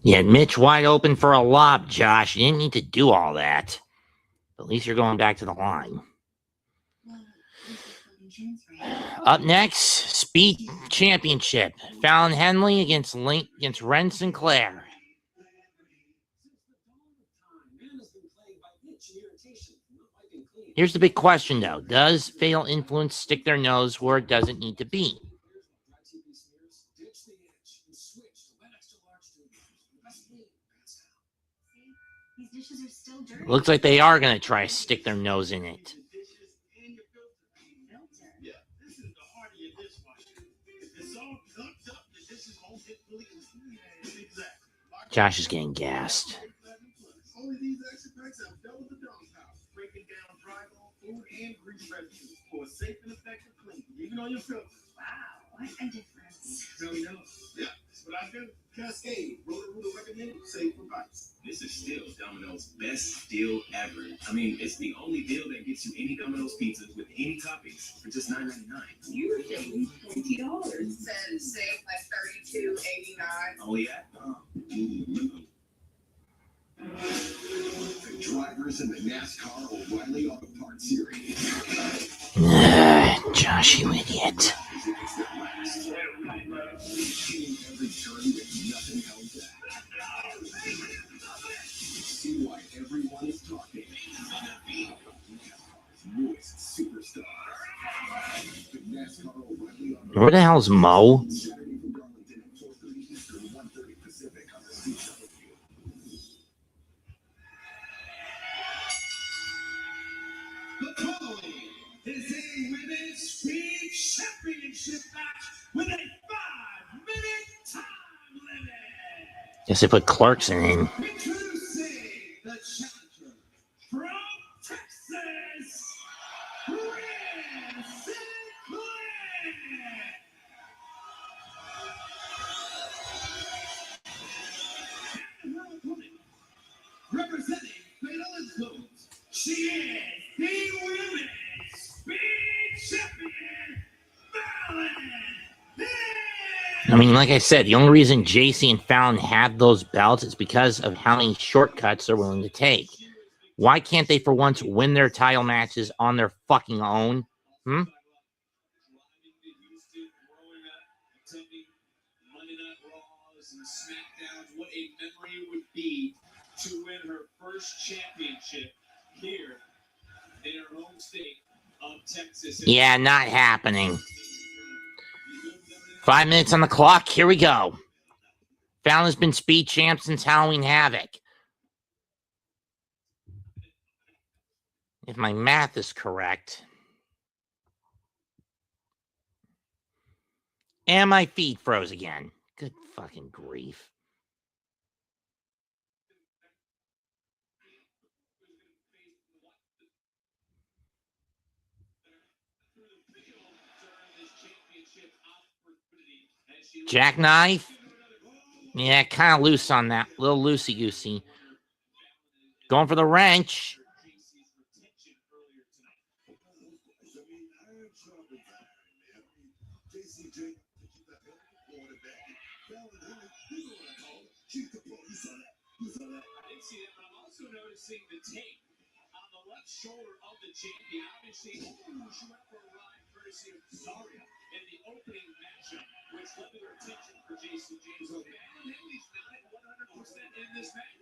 Yeah, Mitch wide open for a lob, Josh. You didn't need to do all that. At least you're going back to the line. Up next, Speed Championship. Fallon Henley against Wren Sinclair. Here's the big question, though. Does fatal influence stick their nose where it doesn't need to be? Looks like they are going to try to stick their nose in it. Josh is getting gassed. even on your filter. Wow, what a difference. Tell me no. Yeah, that's what I do. Cascade, Roto-Rooter recommended, save for bites. This is still Domino's best deal ever. I mean, it's the only deal that gets you any Domino's pizza with any toppings for just $9.99. You're saving $20. Said save by $32.89. Oh, yeah? The drivers in the NASCAR O'Reilly Auto Parts Series. Josh, you idiot. Every turn with nothing held back. See why everyone is talking. NASCAR's newest superstar. The NASCAR O'Reilly Auto Where the hell's Mo? Saturday from Darlington at 4:30 Eastern, 1:30 Pacific on the CW. The following is a women's speed championship match with a 5-minute time limit. Guess they put Clarkson in. Introducing the challenger from Texas, Wren. And her opponent, representing Fatal Influence, she is the women's speed champion, Fallon. I mean, like I said, the only reason Jacy and Fallon have those belts is because of how many shortcuts they're willing to take. Why can't they, for once, win their title matches on their fucking own? Monday Night Raws and SmackDowns, what a memory it would be to win her first championship here in her home state of Texas. Yeah, not happening. 5 minutes on the clock. Here we go. Fallon's been speed champ since Halloween Havoc. If my math is correct. And my feed froze again. Good fucking grief. Jackknife? Yeah, kind of loose on that. A little loosey-goosey. Going for the wrench. Jacy Jayne, I didn't see that, but I'm also noticing the tape on the left shoulder of the champion. Obviously, she went for a ride courtesy of Zaria in the opening matchup, which led to her attention for Jacy Jayne. So Fallon Henley's not at 100% in this match.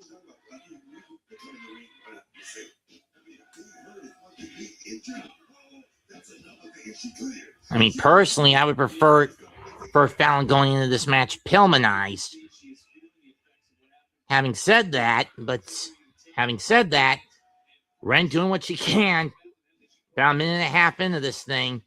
I mean, personally, I would prefer Fallon going into this match Pillmanized. Having said that, Wren doing what she can. About a minute and a half into this thing.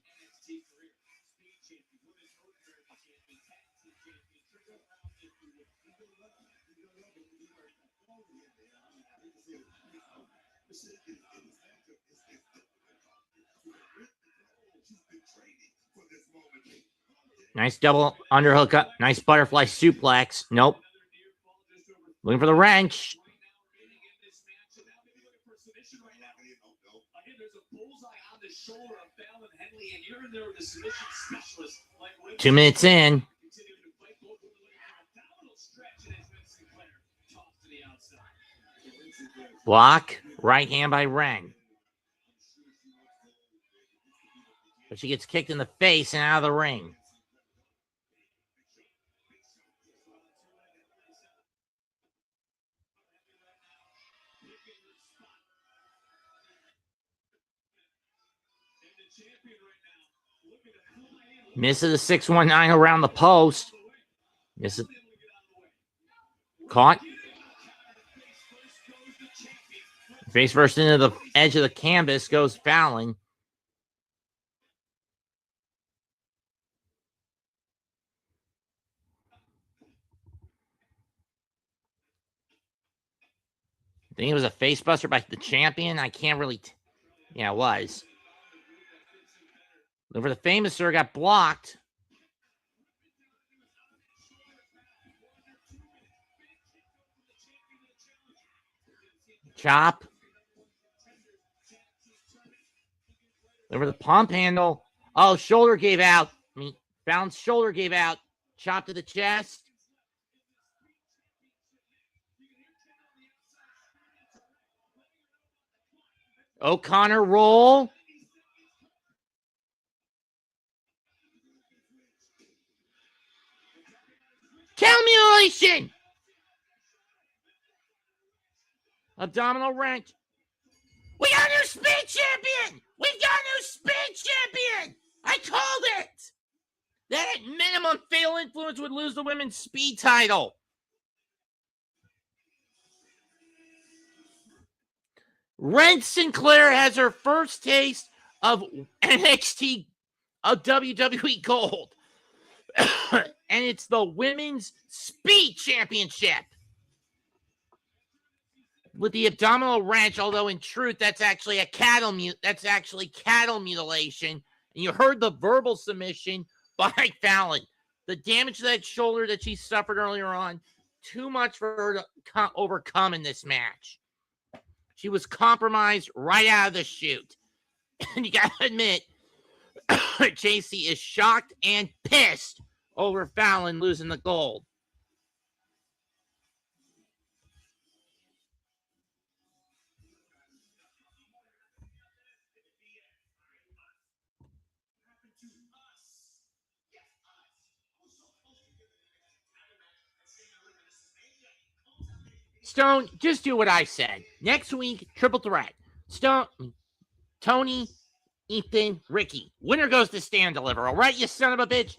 Nice double underhook up. Nice butterfly suplex. Nope. Looking for the wrench. There's a bullseye on the shoulder of Fallon Henley, and you're in there with a submission specialist like Wren. 2 minutes in. Continuing to fight both of them. Abdominal stretch, and it's been Sinclair tossed to the outside. Block. Right hand by Wren. But she gets kicked in the face and out of the ring. Misses a 619 around the post. Misses. Caught. Face first into the edge of the canvas goes Fallon. I think it was a face buster by the champion. I can't really. Yeah, it was. Over the famous sir got blocked. Chop. Over the pump handle. Oh, shoulder gave out. Fallon's shoulder gave out. Chop to the chest. O'Connor roll. Cow mutilation. Abdominal wrench. We got a new speed champion. We've got a new speed champion. I called it. That at minimum Fatal Influence would lose the women's speed title. Wren Sinclair has her first taste of NXT of WWE Gold. And it's the Women's Speed Championship. With the abdominal wrench, although in truth that's actually cattle mutilation. And you heard the verbal submission by Fallon. The damage to that shoulder that she suffered earlier on, too much for her to overcome in this match. She was compromised right out of the chute. And you got to admit, Jacy is shocked and pissed over Fallon losing the gold. Stone, just do what I said. Next week, triple threat. Stone, Tony, Ethan, Ricky. Winner goes to Stand Deliver. All right, you son of a bitch.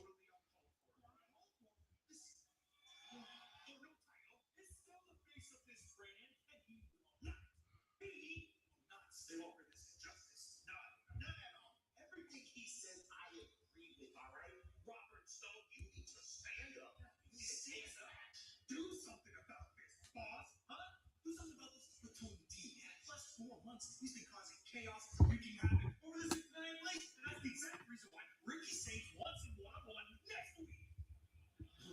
He's been causing chaos, wreaking havoc over this entire place, and that's the exact reason why Ricky Saints wants him one-on-one next week.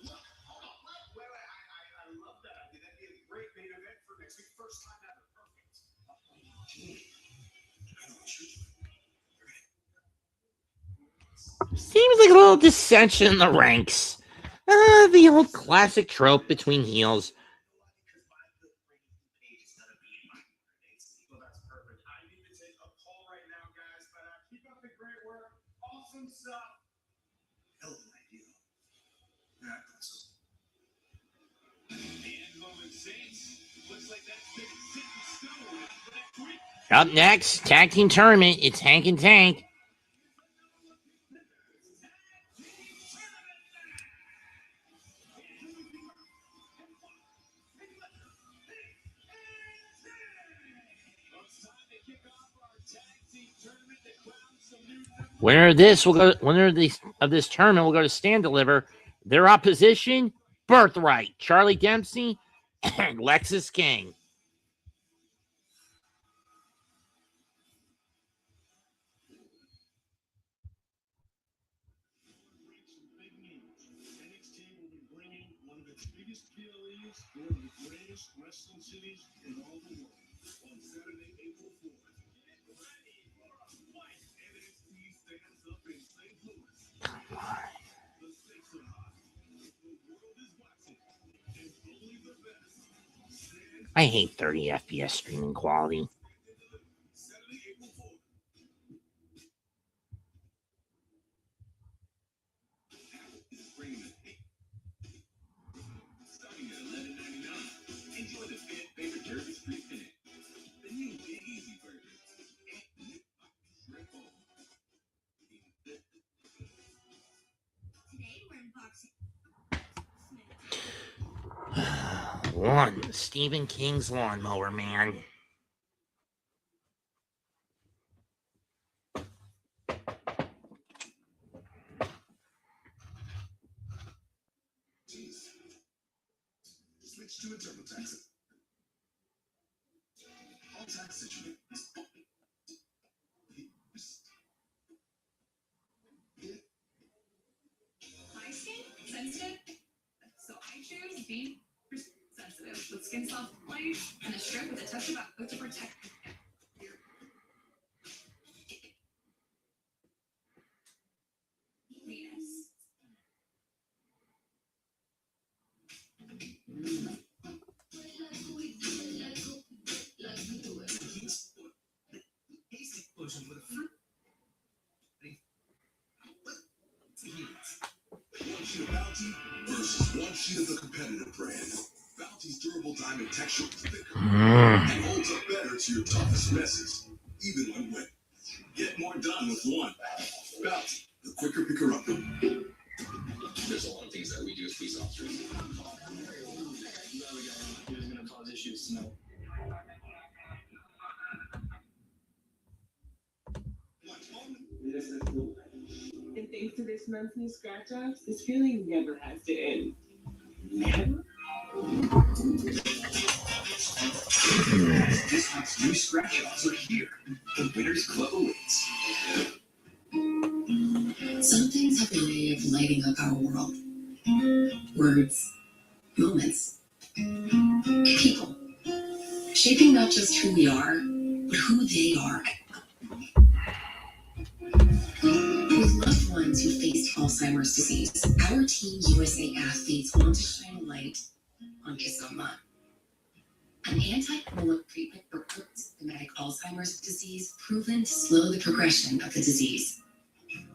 Look, hold on, wait, I love that idea. That'd be a great main event for next week. First time ever, perfect. Seems like a little dissension in the ranks. The old classic trope between heels. Up next, tag team tournament. It's Hank and Tank. Winner of this tournament will go to Stand Deliver. Their opposition, Birthright, Charlie Dempsey, and Lexis King. NXT will be bringing one of its biggest PLEs to one of the greatest wrestling cities in all the world on Saturday, April 4th. Get ready for a fight. NXT stands up in St. Louis. The stakes are high. The world is watching. And only the best. I hate 30 FPS streaming quality. Saturday, April 4th. Starting at $11.99. Enjoy the favorite Jersey Street finish. The new Big Easy burgers. Today we're unboxing. Stephen King's Lawnmower Man. Switch to a TurboTax. All tax situations. feet are sensitive with skin soft blades and a strip with a touch of aloe to protect. Tasty lotion with a fruit. One sheet of Bounty versus one sheet of the competitive brand. Bounty's durable diamond texture is thicker and holds up better to your toughest messes, even when wet. Get more done with one. Bounty, the quicker picker-upper. There's a lot of things that we do as police officers. It's going to cause issues tonight. And thanks to this month's new scratch offs, this feeling never has to end. Never? This month's new scratch offs are here. The Winners Club awaits. Some things have a way of lighting up our world. Words, moments, people, shaping not just who we are, but who they are. With loved ones who faced Alzheimer's disease, our Team USA athletes want to shine a light on Kisoma, an antiviral treatment for symptomatic Alzheimer's disease proven to slow the progression of the disease.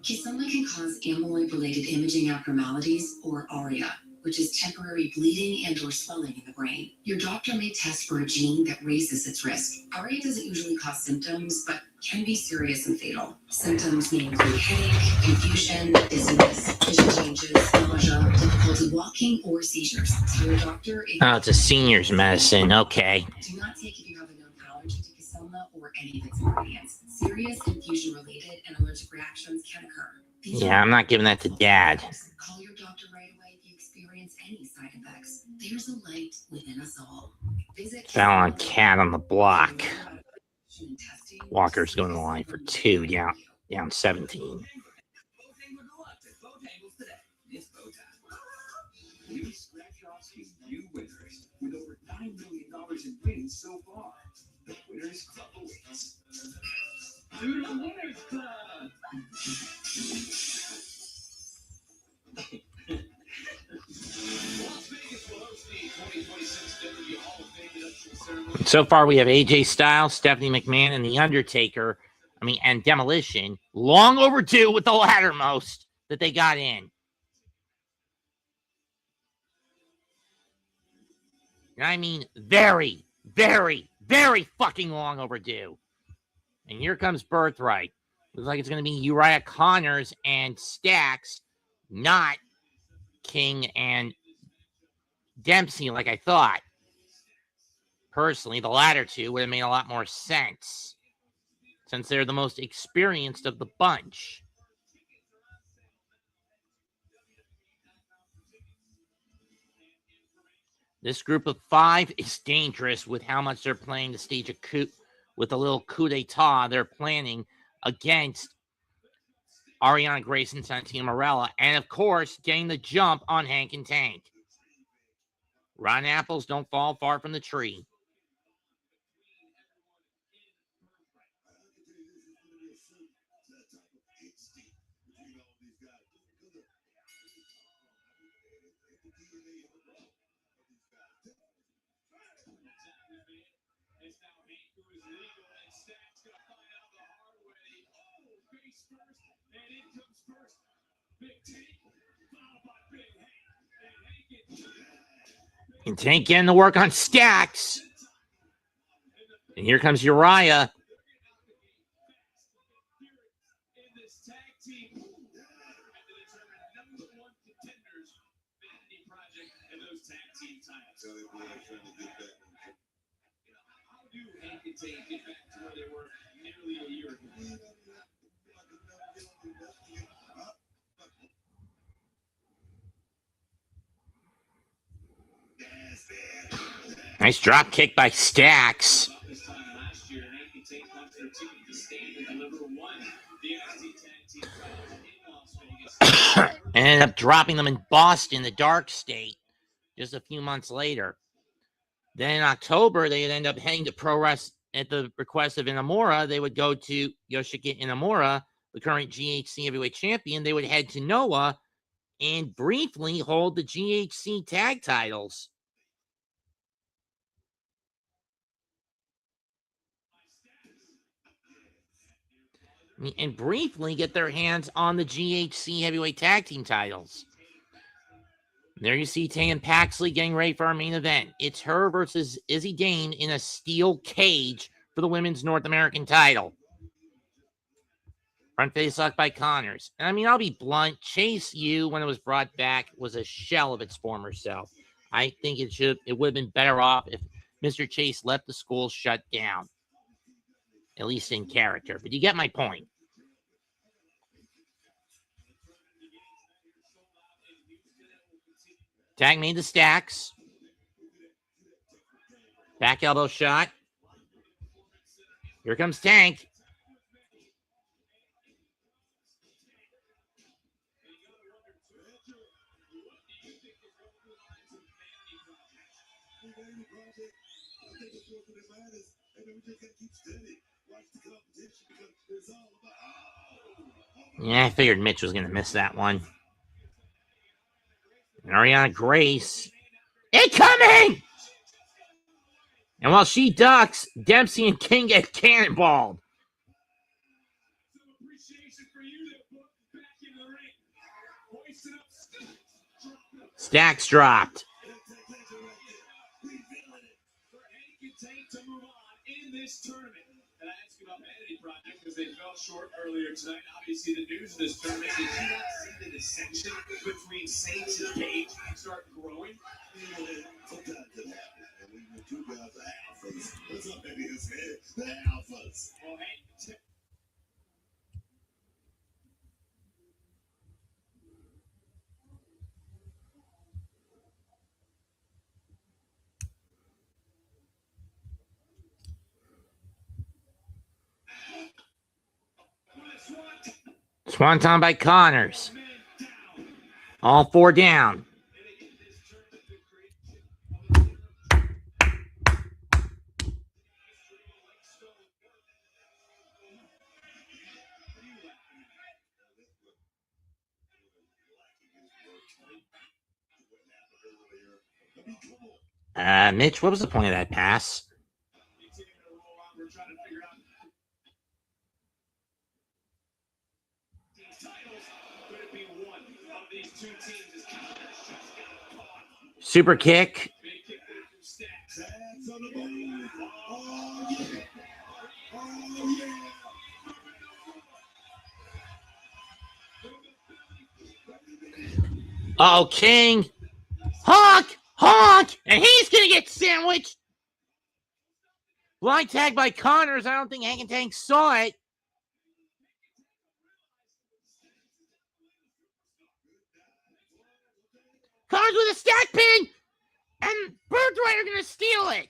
Kisoma can cause amyloid-related imaging abnormalities, or ARIA, which is temporary bleeding and or swelling in the brain. Your doctor may test for a gene that raises its risk. ARIA doesn't usually cause symptoms, but can be serious and fatal. Symptoms may include headache, confusion, dizziness, vision changes, nausea, difficulty walking, or seizures. So your doctor... Oh, it's a senior's medicine. Okay. Do not take if you have a known allergy to Kisoma or any of its ingredients. Serious infusion-related and allergic reactions can occur. Yeah, I'm not giving that to Dad. Call your doctor right away if you experience any side effects. There's a light within us all. Visit Fallon cat on the block. Walker's going to the line for 2, down 17. New scratch-offs give you winners with over $9 million in wins so far. The Winners Club awaits. To the Winners Club! Las Vegas will host the 2026 WWE Hall of Fame induction ceremony. So far, we have AJ Styles, Stephanie McMahon, and The Undertaker. And Demolition. Long overdue with the lattermost that they got in. I mean, very, very, very fucking long overdue. And here comes Birthright. Looks like it's going to be Uriah Connors and Stacks, not King and Dempsey like I thought. Personally, the latter two would have made a lot more sense since they're the most experienced of the bunch. This group of 5 is dangerous with how much they're playing to stage a coup, with a little coup d'etat they're planning against Ariana Grace and Santina Marella, and of course, getting the jump on Hank and Tank. Rotten apples don't fall far from the tree. And Tank getting to work on Stacks. And here comes Uriah. Nice drop kick by Stacks. And ended up dropping them in Boston, the dark state. just a few months later. Then in October, they'd end up heading to Pro Wrestling at the request of Inamura. They would go to Yoshiki Inamura, the current GHC heavyweight champion. They would head to Noah and briefly hold the GHC tag titles. And briefly get their hands on the GHC heavyweight tag team titles. There you see Tay and Paxley getting ready for our main event. It's her versus Jacy Jayne in a steel cage for the women's North American title. Front face lock by Connors. And I mean, I'll be blunt. Chase U, when it was brought back, was a shell of its former self. I think it would have been better off if Mr. Chase left the school shut down. At least in character. But you get my point. Tag made the stacks. Back elbow shot. Here comes Tank. Yeah, I figured Mitch was going to miss that one. Ariana Grace. Incoming! And while she ducks, Dempsey and King get cannonballed. Stacks dropped. And I asked you about Vanity Project because they fell short earlier tonight. Obviously, the news of this tournament. Did you not see the dissension between Saints and Cage start growing? Sometimes it happens. And when the two guys are alphas, what's up in his head? They're alphas. Well, hey. Swanton by Connors. All four down. Mitch, what was the point of that pass? Super kick. Oh, King. Honk! Honk! And he's going to get sandwiched. Blind tag by Connors. I don't think Hank and Tank saw it. Connors with a stack pin. And Birthright are going to steal it.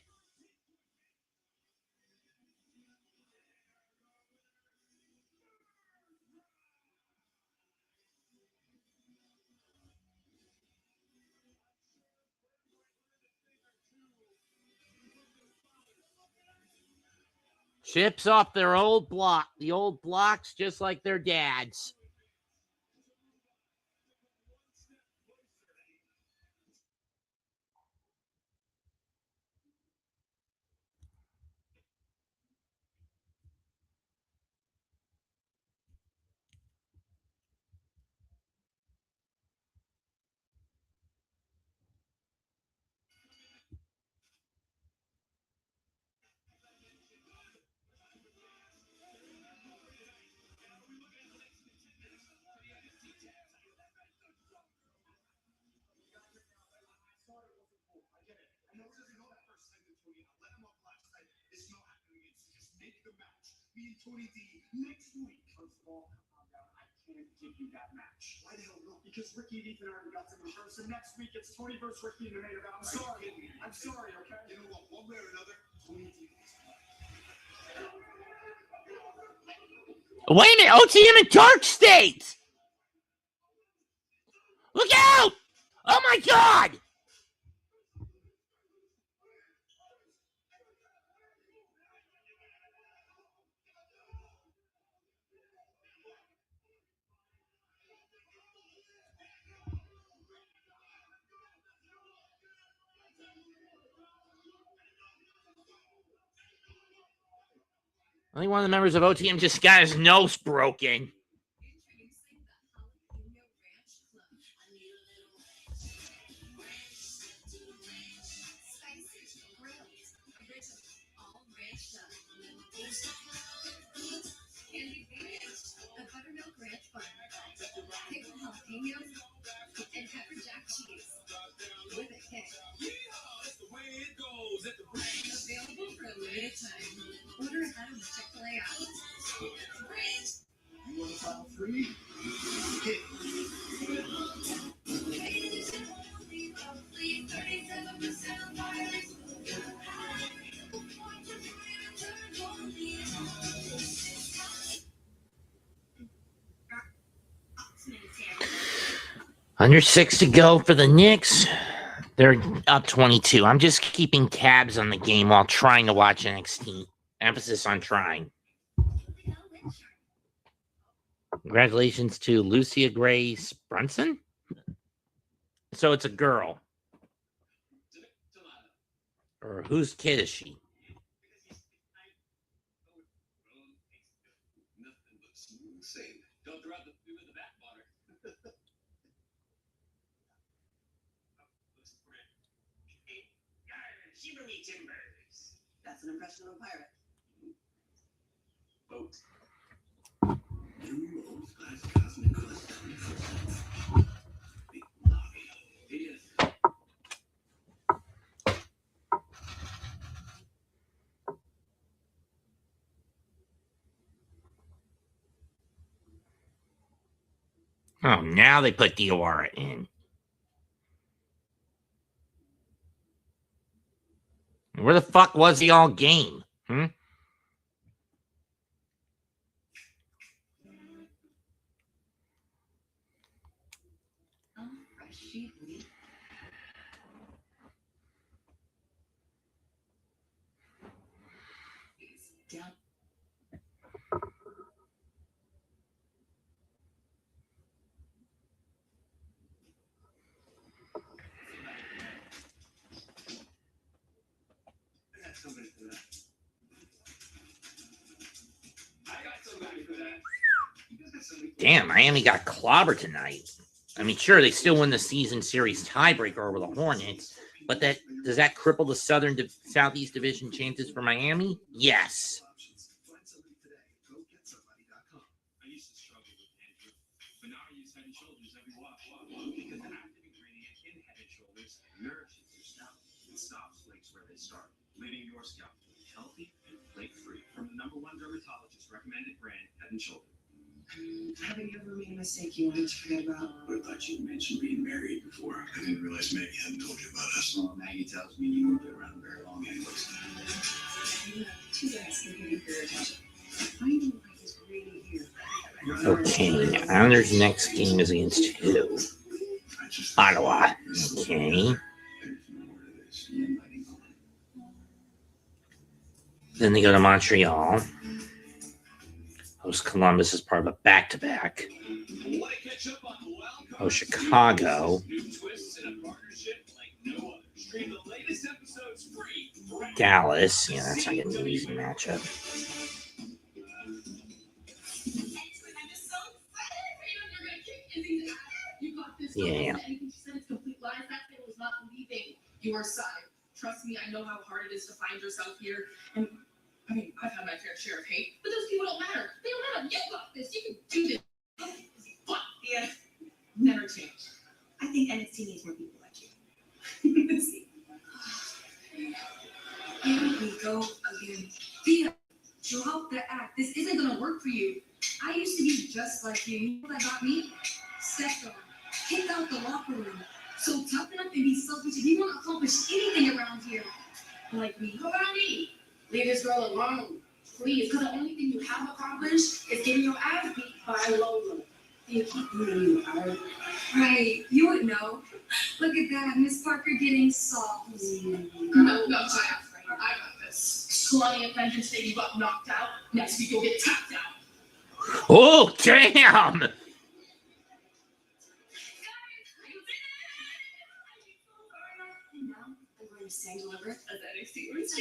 Chips off their old block. The old blocks just like their dad's. Me and Tony D next week. First of all, I can't give you that match. Why the hell not? Because Ricky and Ethan already got some insurance, and next week it's Tony versus Ricky in the main event. I'm sorry. I'm sorry, okay? You know what? One way or another, Tony D. Wait a minute. OTM in Dark State. Look out. Oh, my God. I think one of the members of OTM just got his nose broken. Introducing the Jalapeno Ranch Club. Spicy, grilled, original, all ranched up. Candy ranch, a buttermilk ranch bun, pickled jalapenos, and pepper jack cheese with a kick. Available for a limited time. Order ahead on the Chick-fil-A app. You want to file free? Hit. Under 6 to go for the Knicks. They're up 22. I'm just keeping tabs on the game while trying to watch NXT. Emphasis on trying. Congratulations to Lucia Grace Brunson. So it's a girl. Or whose kid is she? That's an impression of a pirate. Boat. New old class cosmic quest. Big lobby. Idiot. Oh, now they put Diora in. Where the fuck was he all game? Hmm? Down. I got somebody for that. I got somebody for that. You guys got somebody for Damn, Miami got clobbered tonight. I mean, sure, they still win the season series tiebreaker over the Hornets, but does that cripple the Southeast Division chances for Miami? Yes. Find somebody today. Go get somebody.com. I used to struggle with Andrew, but now I use Head and Shoulders every wash. Because the active ingredient in Head and Shoulders nourishes your scalp and stops flakes where they start, leaving your scalp healthy and flake-free. From the #1 dermatologist recommended brand, Head and Shoulders. Have you ever made a mistake you wanted to forget about? I thought you mentioned being married before. I didn't realize Maggie hadn't told you about us. Well, Maggie tells me you won't be around very long anyways. You have two guys competing for your attention. Finding life is really here. Okay, Islanders' next game is against who? Ottawa. Okay. Then they go to Montreal. Host Columbus as part of a back-to-back. Host Chicago. Dallas. Yeah, that's not getting an easy matchup. Yeah. Your side. Trust me, I know how hard it is to find yourself here. And I mean, I've had my fair share of hate, but those people don't matter. They don't matter. You got this. You can do this. But yeah, never change. I think NXT needs more people like you. Here we go again. Thea, drop the act. This isn't gonna work for you. I used to be just like you. You know what got me? Stepped on, kicked out the locker room. So toughen up and be selfish if you want to accomplish anything around here. Like me. What about me? Leave this girl alone, please. Because the only thing you have accomplished is getting your ass beat by Lola. You keep moving you out. Right, you would know. Look at that, Miss Parker getting soft. No, I got this. Claudia Vengeance say you got knocked out. Next week you'll get tapped out. Oh, damn! Stand deliberate as NXT was.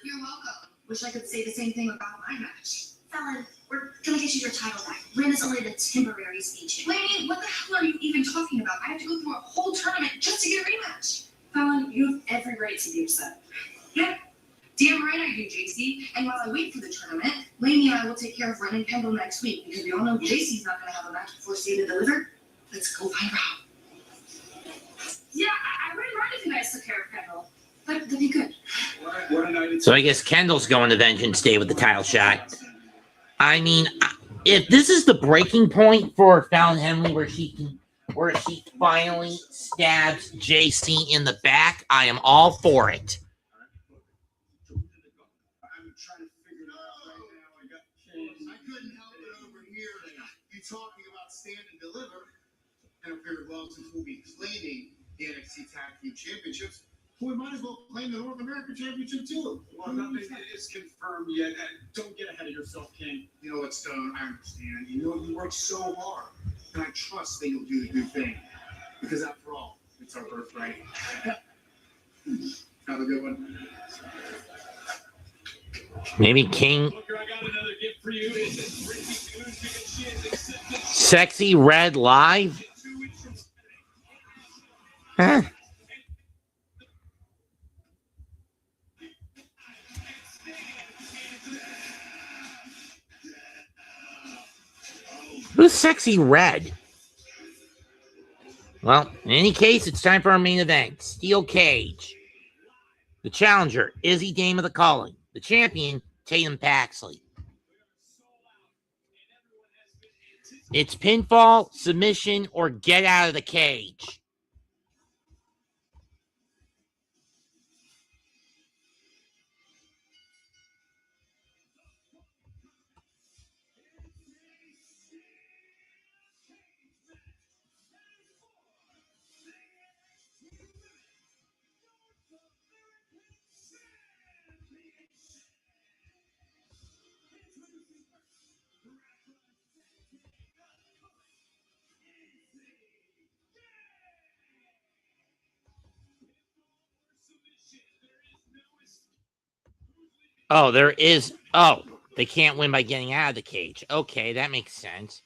You're welcome. Wish I could say the same thing about my match. Fallon, we're gonna get you your title back. Wren is only the temporary speech. Lady, what the hell are you even talking about? I have to go through a whole tournament just to get a rematch. Fallon, you have every right to be upset. Yeah, damn right I do, Jacy. And while I wait for the tournament, Lainey and I will take care of Wren and Kendall next week because we all know Jacy's not gonna have a match before Stay to deliver. Let's go find Rob. Yeah, I wouldn't mind if you guys took care of Kendall. That'd be good. So I guess Kendall's going to Vengeance Day with the title shot. I mean, if this is the breaking point for Fallon Henley, where she finally stabs Jacy in the back, I am all for it. I'm trying to figure it out right now. I couldn't help but overhear you talking about stand and deliver. And I figured, well, since we'll be claiming the NXT Tag Team Championships, we might as well claim the North American Championship too. Well, nothing is confirmed yet. Don't get ahead of yourself, King. You know what, Stone? I understand. You know you work so hard, and I trust that you'll do the good thing. Because after all, it's our birthright. Have a good one. Maybe King. Booker, I got another gift for you. It's a breaking news because she has accepted Sexy Red Live? 2 weeks from Huh? Who's Sexy Red? Well, in any case, it's time for our main event. Steel Cage. The challenger, Izzy Dame of the Calling. The champion, Tatum Paxley. It's pinfall, submission, or get out of the cage. Oh, there is. Oh, they can't win by getting out of the cage. Okay, that makes sense.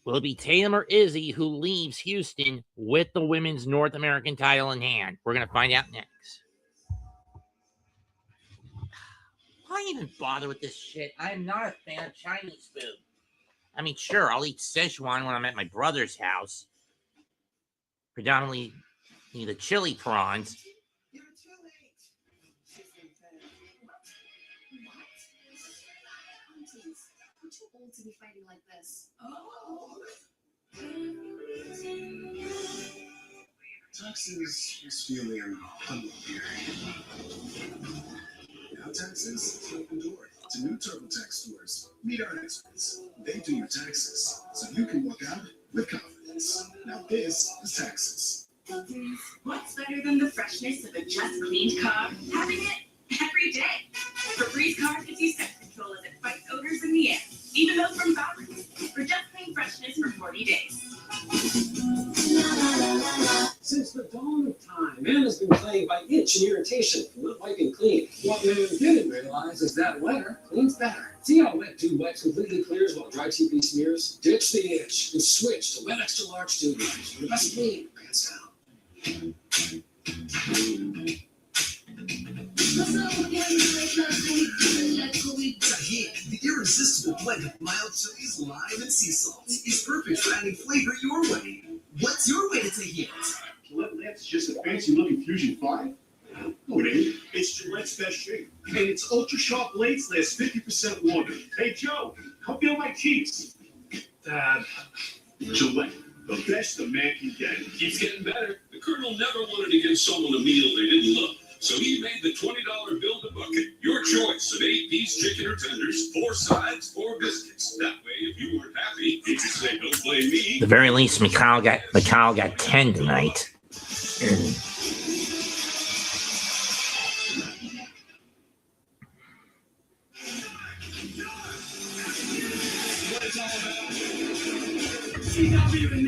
Will it be Tatum or Izzy who leaves Houston with the women's North American title in hand? We're going to find out next. Why even bother with this shit? I'm not a fan of Chinese food. I mean, sure, I'll eat Szechuan when I'm at my brother's house. Predominantly the chili prawns. You're too late. Aunties, we're too old to be fighting like this. Oh. Texas is feeling unprepared. Now Texas is open door to new TurboTax stores. Meet our experts. They do your taxes, so you can walk out with confidence. Now this is Texas. What's better than the freshness of a just cleaned car? Having it every day. Febreze car gives you scent control as it fights odors in the air, even those from fabrics. For just clean freshness for 40 days. Since the dawn of time, man has been plagued by itch and irritation from not wiping clean. What man didn't realize is that wetter cleans better. See how Wet Dude Wipes completely clears while Dry TP smears? Ditch the itch and switch to Wet Extra Large Dude Wipes for the best clean, hands down. The irresistible blend of mild chilies, lime, and sea salt is perfect for adding flavor your way. What's your way to Tahiti? Gillette's just a fancy-looking Fusion 5? No, it ain't. It's Gillette's best shape. And its ultra-sharp blades last 50% longer. Hey, Joe, come feel my cheeks. Dad, Gillette, the best a man can get. Keeps getting better. The Colonel never wanted to give someone a meal they didn't love. So he made the $20 Build-A-Bucket. Your choice of 8-piece chicken or tenders, 4 sides, 4 biscuits. That way, if you weren't happy, you could say, don't blame me. At the very least, Mikhail got 10 tonight. I'm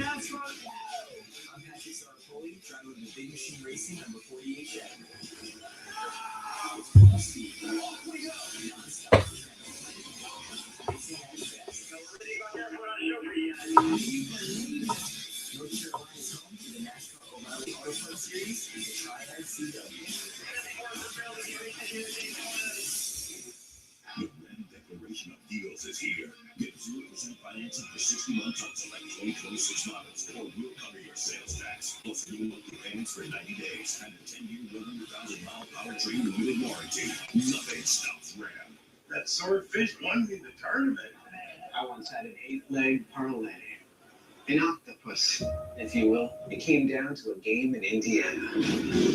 Paxley, driver of the Big Machine Racing number 48 Chevy. The Wren Declaration of Deals is here. Get 0% financing for 60 months on select 2026 models, or we'll cover your sales tax. Plus, new monthly payments for 90 days and a 10-year, 100,000-mile powertrain limited warranty. Nothing stops Wren. That swordfish won me the tournament. I once had an 8-leg parlay. An octopus, if you will. It came down to a game in Indiana.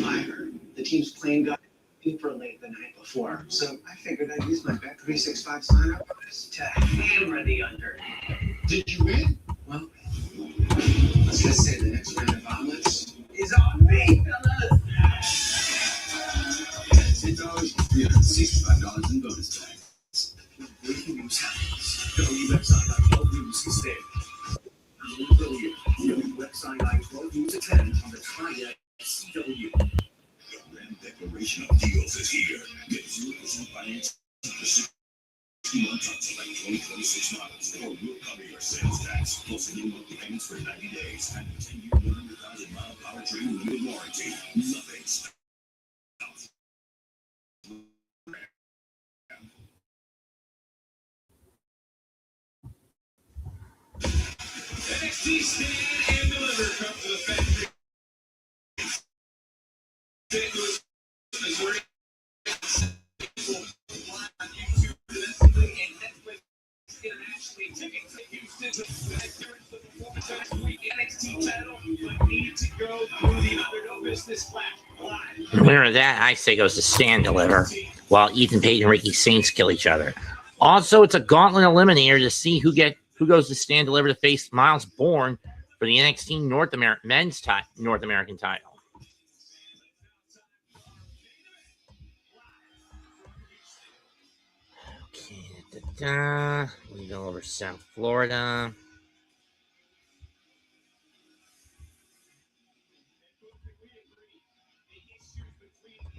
I heard the team's plane got super late the night before, so I figured I'd use my Bet365 sign-up bonus to hammer the under. Did you win? Well, let's just say the next round of omelets is on me, fellas! $10, $365 in bonus tax. Breaking news happens. The website like 12 News instead. The website like 12 News at 10 on the Triad CW. The Wren Declaration of Deals is here. Get 0% financing for 60 months on select 2026 models, or we'll cover your sales tax. Plus, new monthly payments for 90 days and a 10-year, 100,000-mile powertrain limited warranty. Nothing stops. NXT Stand and Deliver comes to the factory. St. Louis, Missouri. Live on YouTube domestically and Netflix internationally. Tickets to Houston. The performance last week. NXT title, but need to go through the underdog business flat. Live. The winner of that, I say, goes to Stand Deliver, while Ethan Page and Ricky Saints kill each other. Also, it's a gauntlet eliminator to see who goes to Stand Deliver to face Miles Bourne for the NXT North American title. Okay, we go over South Florida.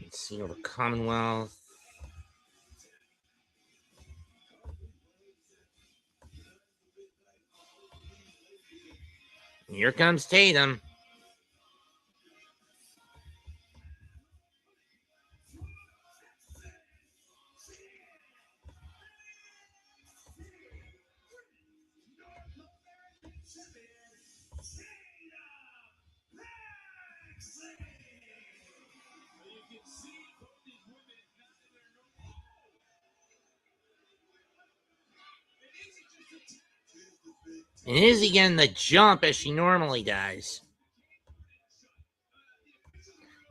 Let's see over Commonwealth. Here comes Tatum. And Izzy getting the jump as she normally does.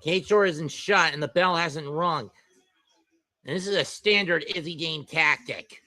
Kate Shore isn't shut and the bell hasn't rung. And this is a standard Izzy Jayne tactic.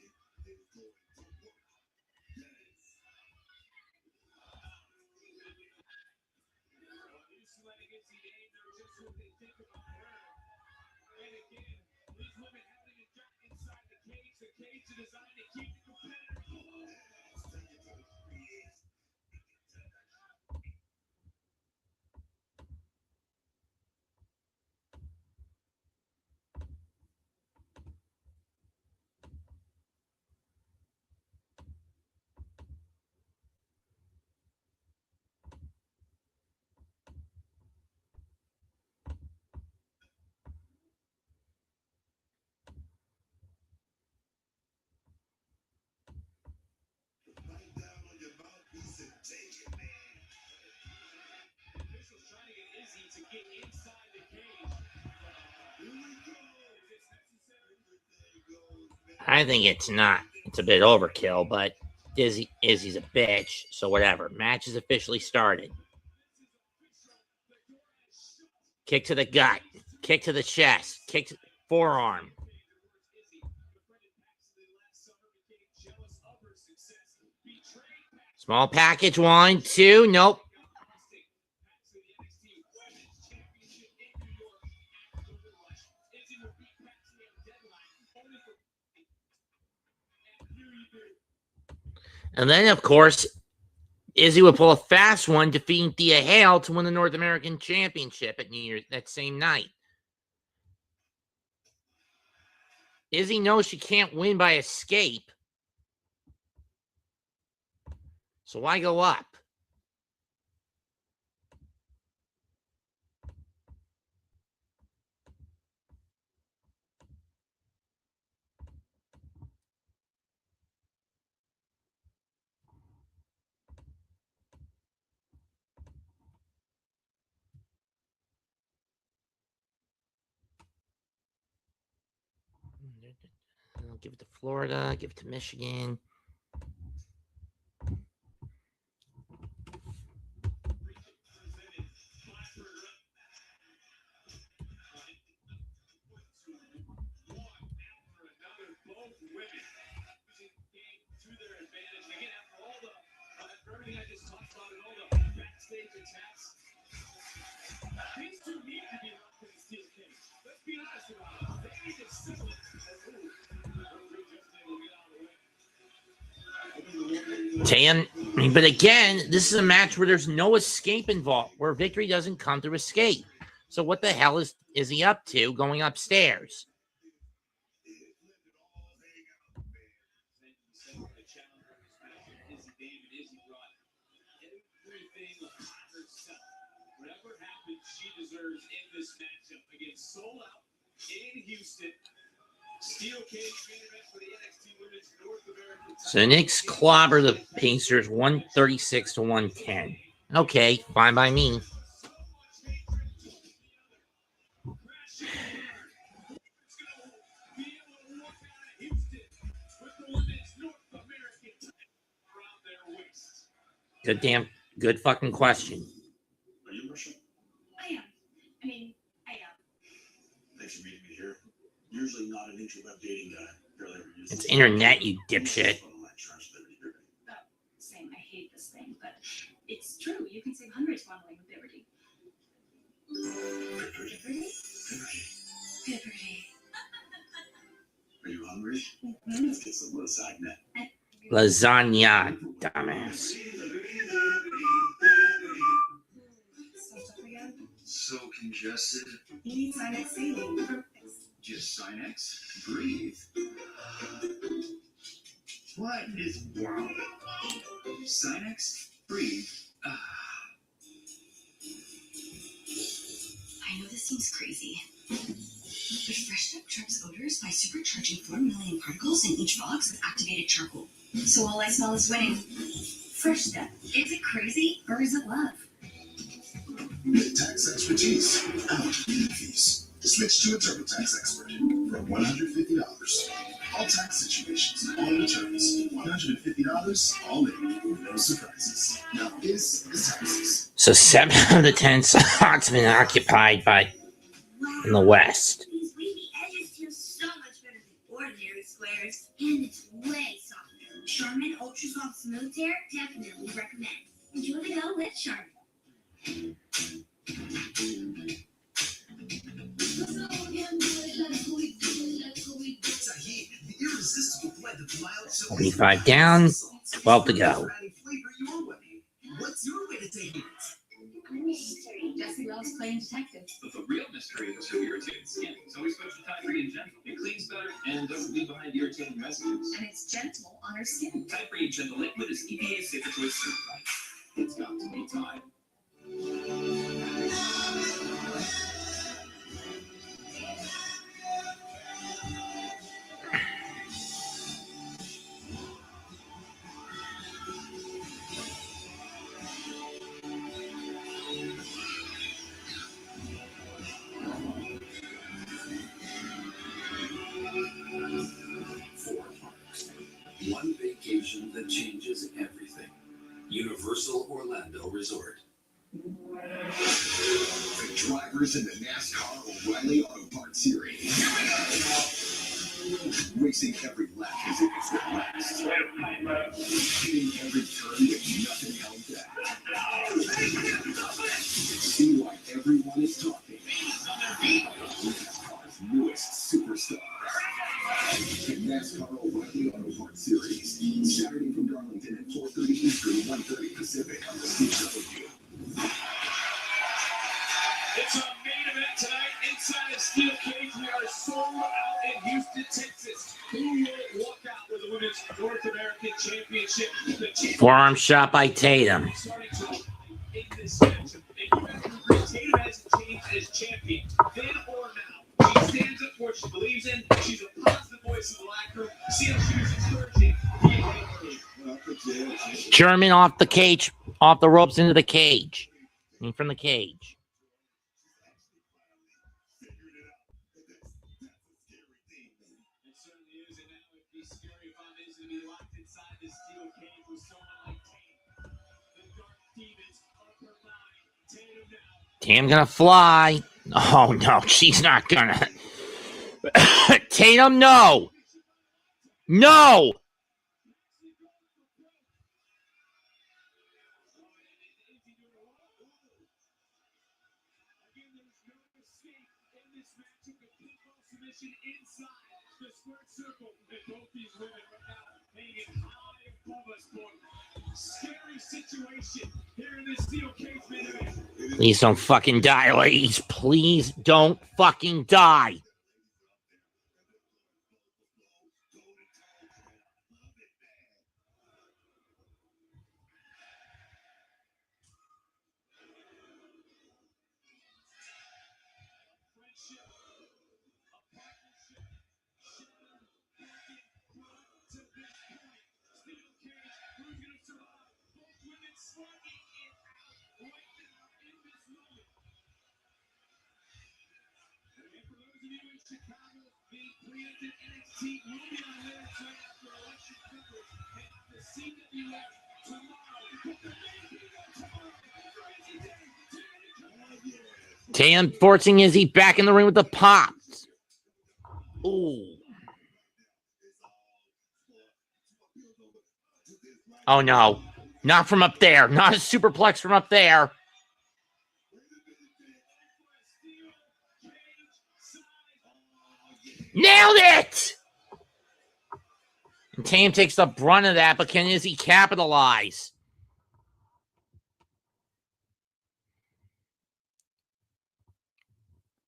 I think it's not. It's a bit overkill, but Izzy's a bitch, so whatever. Match is officially started. Kick to the gut. Kick to the chest. Kick to the forearm. Small package, 1, 2. Nope. And then, of course, Izzy would pull a fast one, defeating Thea Hale to win the North American Championship at New Year's that same night. Izzy knows she can't win by escape. So why go up? I'll give it to Florida, give it to Michigan. These two need to be locked in a steel cage. Let's be honest about it. They need to settle it. Tan, but again, this is a match where there's no escape involved, where victory doesn't come through escape. So what the hell is he up to going upstairs? Whatever happens, she deserves in this matchup against Sol in Houston. Steel cage main event for the NXT Women's North American. So the Knicks clobber the Pacers 136 to 110. Okay, fine by me. Good fucking question. Are you Russian? I am. I mean, I am. Thanks for meeting me here. Usually not an interweb dating guy. Barely ever use It's this. internet, you dipshit. Same. I hate this thing, but it's true. You can save hundreds bundling with Liberty. Liberty? Liberty. Are you hungry? Let's get some lasagna. Lasagna, dumbass. So congested. You need Sinex saving. Just Sinex. Breathe. What is wrong? Sinex. Breathe. I know this seems crazy, but Fresh Step traps odors by supercharging 4 million particles in each box with activated charcoal. So all I smell is winning. Fresh Step. Is it crazy or is it love? Get tax expertise without fees. Switch to a TurboTax expert for $150. All tax situations, all returns. $150 all in, no surprises. Now this is taxes. So 7 out of the 10 slots have been occupied by in the West. These wavy edges feel so much better than ordinary squares, and it's way softer. Charmin Ultra Soft Smooth Tear, definitely recommend. Enjoy the go with Charmin. The irresistible blend of mild 25 down, 12 to go. What's your way to take it? Mystery. Jacy loves playing detective. But the real mystery is who irritated skin. It's always supposed to Type-Free and gentle. It cleans better and doesn't leave behind irritating residues. And it's gentle on her skin. Type-Free and Gentle Liquid is EPA Safer Choice certified. It's got to be time. 4 parks. One vacation that changes everything. Universal Orlando Resort. The drivers in the NASCAR O'Reilly Auto Parts Series. Racing every lap as if it's their last. Hitting every turn with nothing held back. See why everyone is talking. NASCAR's newest superstar. The NASCAR O'Reilly Auto Parts Series. Saturday from Darlington at 4:30 Eastern, 1:30 Pacific on the CW. It's our main event tonight inside a steel cage. We are sold out in Houston, Texas. Who will walk out with the Women's North American Championship? The Forearm shot by Tatum. Starting to in this match. And Tatum hasn't changed as champion. Then or now. She stands up for what she believes in. She's a positive voice in the locker room. See how she was encouraging. German off the cage, off the ropes into the cage. I mean, from the cage. It certainly is, and that would be scary if I'm to be locked inside this steel cage with someone like Tatum. The dark demons of her mind. Tatum now. Tatum gonna fly. Oh no, she's not gonna. Tatum, no. No. Again, there's no escape in this match of the pinfall submission inside the squared circle. And both these women right now hanging high above us, boy. Scary situation here in this steel cage, man. Please don't fucking die, ladies. Please don't fucking die. Chicago, the preempted NXT will be on there right after election coverage. And the scene that you left tomorrow. Tatum forcing Izzy back in the ring with the pops. Ooh. Oh no. Not from up there. Not a superplex from up there. Nailed it! And Tatum takes the brunt of that, but can Izzy capitalize?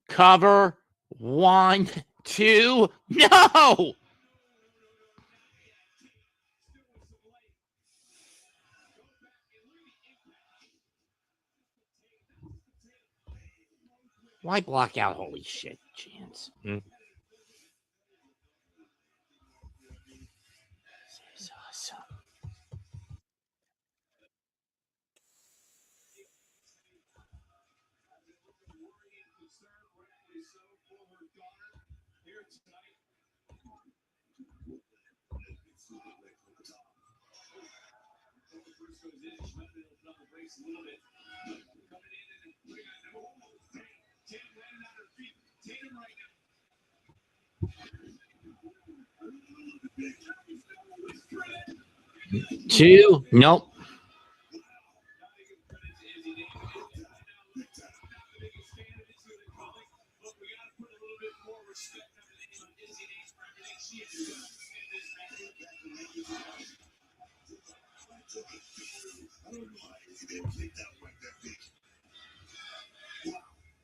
Cover. 1, 2. No! Why block out? Holy shit, chance. This is awesome. Two. Nope.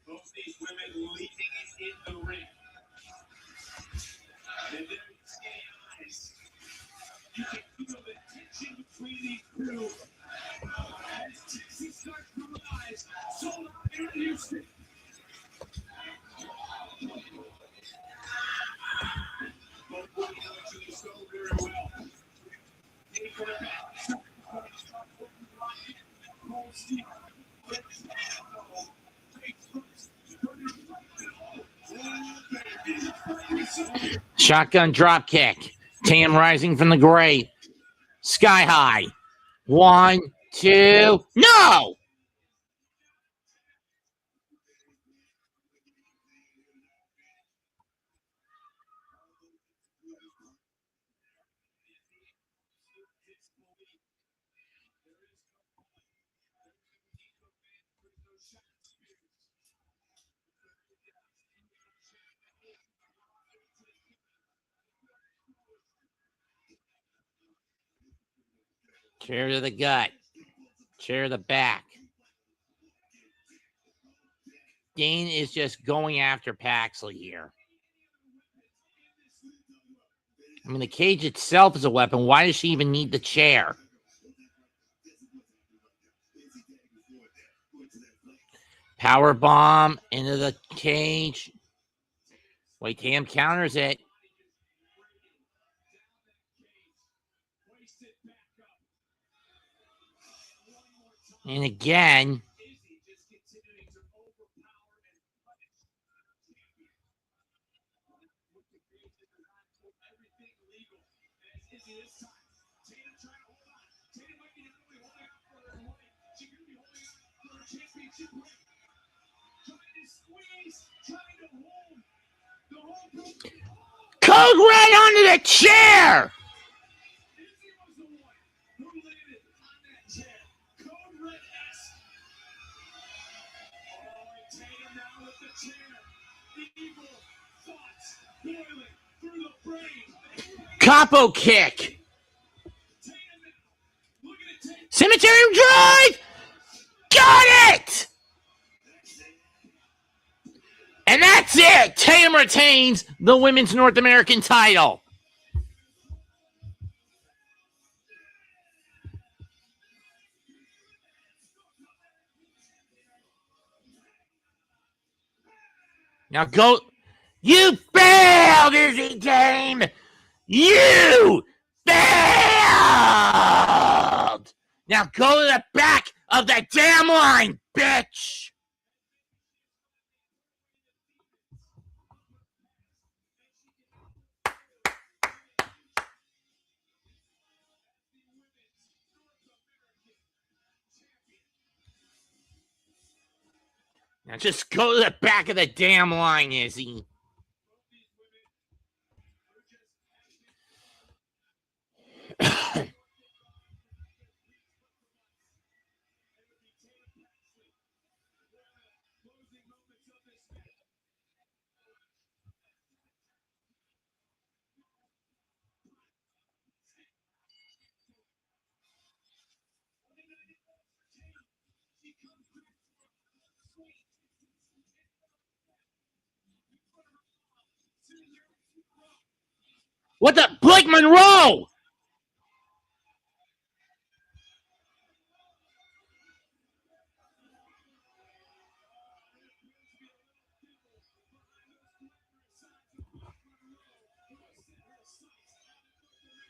Both these women leading it in the ring. And their skinny eyes. You can feel the tension between these two. As Jacy starts to rise, Sol and Zaria. Both working each other so very well. Aiming for the back. Shotgun drop kick. Tam rising from the grave. Sky high. 1, 2. No! Chair to the gut. Chair to the back. Dane is just going after Paxley here. I mean, the cage itself is a weapon. Why does she even need the chair? Power bomb into the cage. Wait, Tatum counters it. And again. Code Red onto the chair. Capo kick. Cemetery drive. Got it. And that's it. Tatum retains the Women's North American title. Now go. You failed, Jacy Jayne. You failed. Now go to the back of the damn line, bitch. Now just go to the back of the damn line, Izzy. What the? Blake Monroe!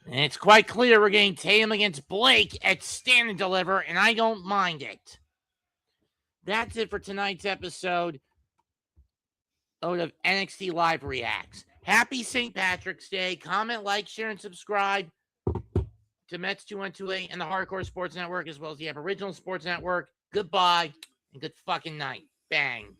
And it's quite clear we're getting Tatum against Blake at Stand and Deliver, and I don't mind it. That's it for tonight's episode of NXT Live Reacts. Happy St. Patrick's Day. Comment, like, share, and subscribe to Mets 2128 and the Hardcore Sports Network, as well as the Aboriginal Sports Network. Goodbye and good fucking night. Bang.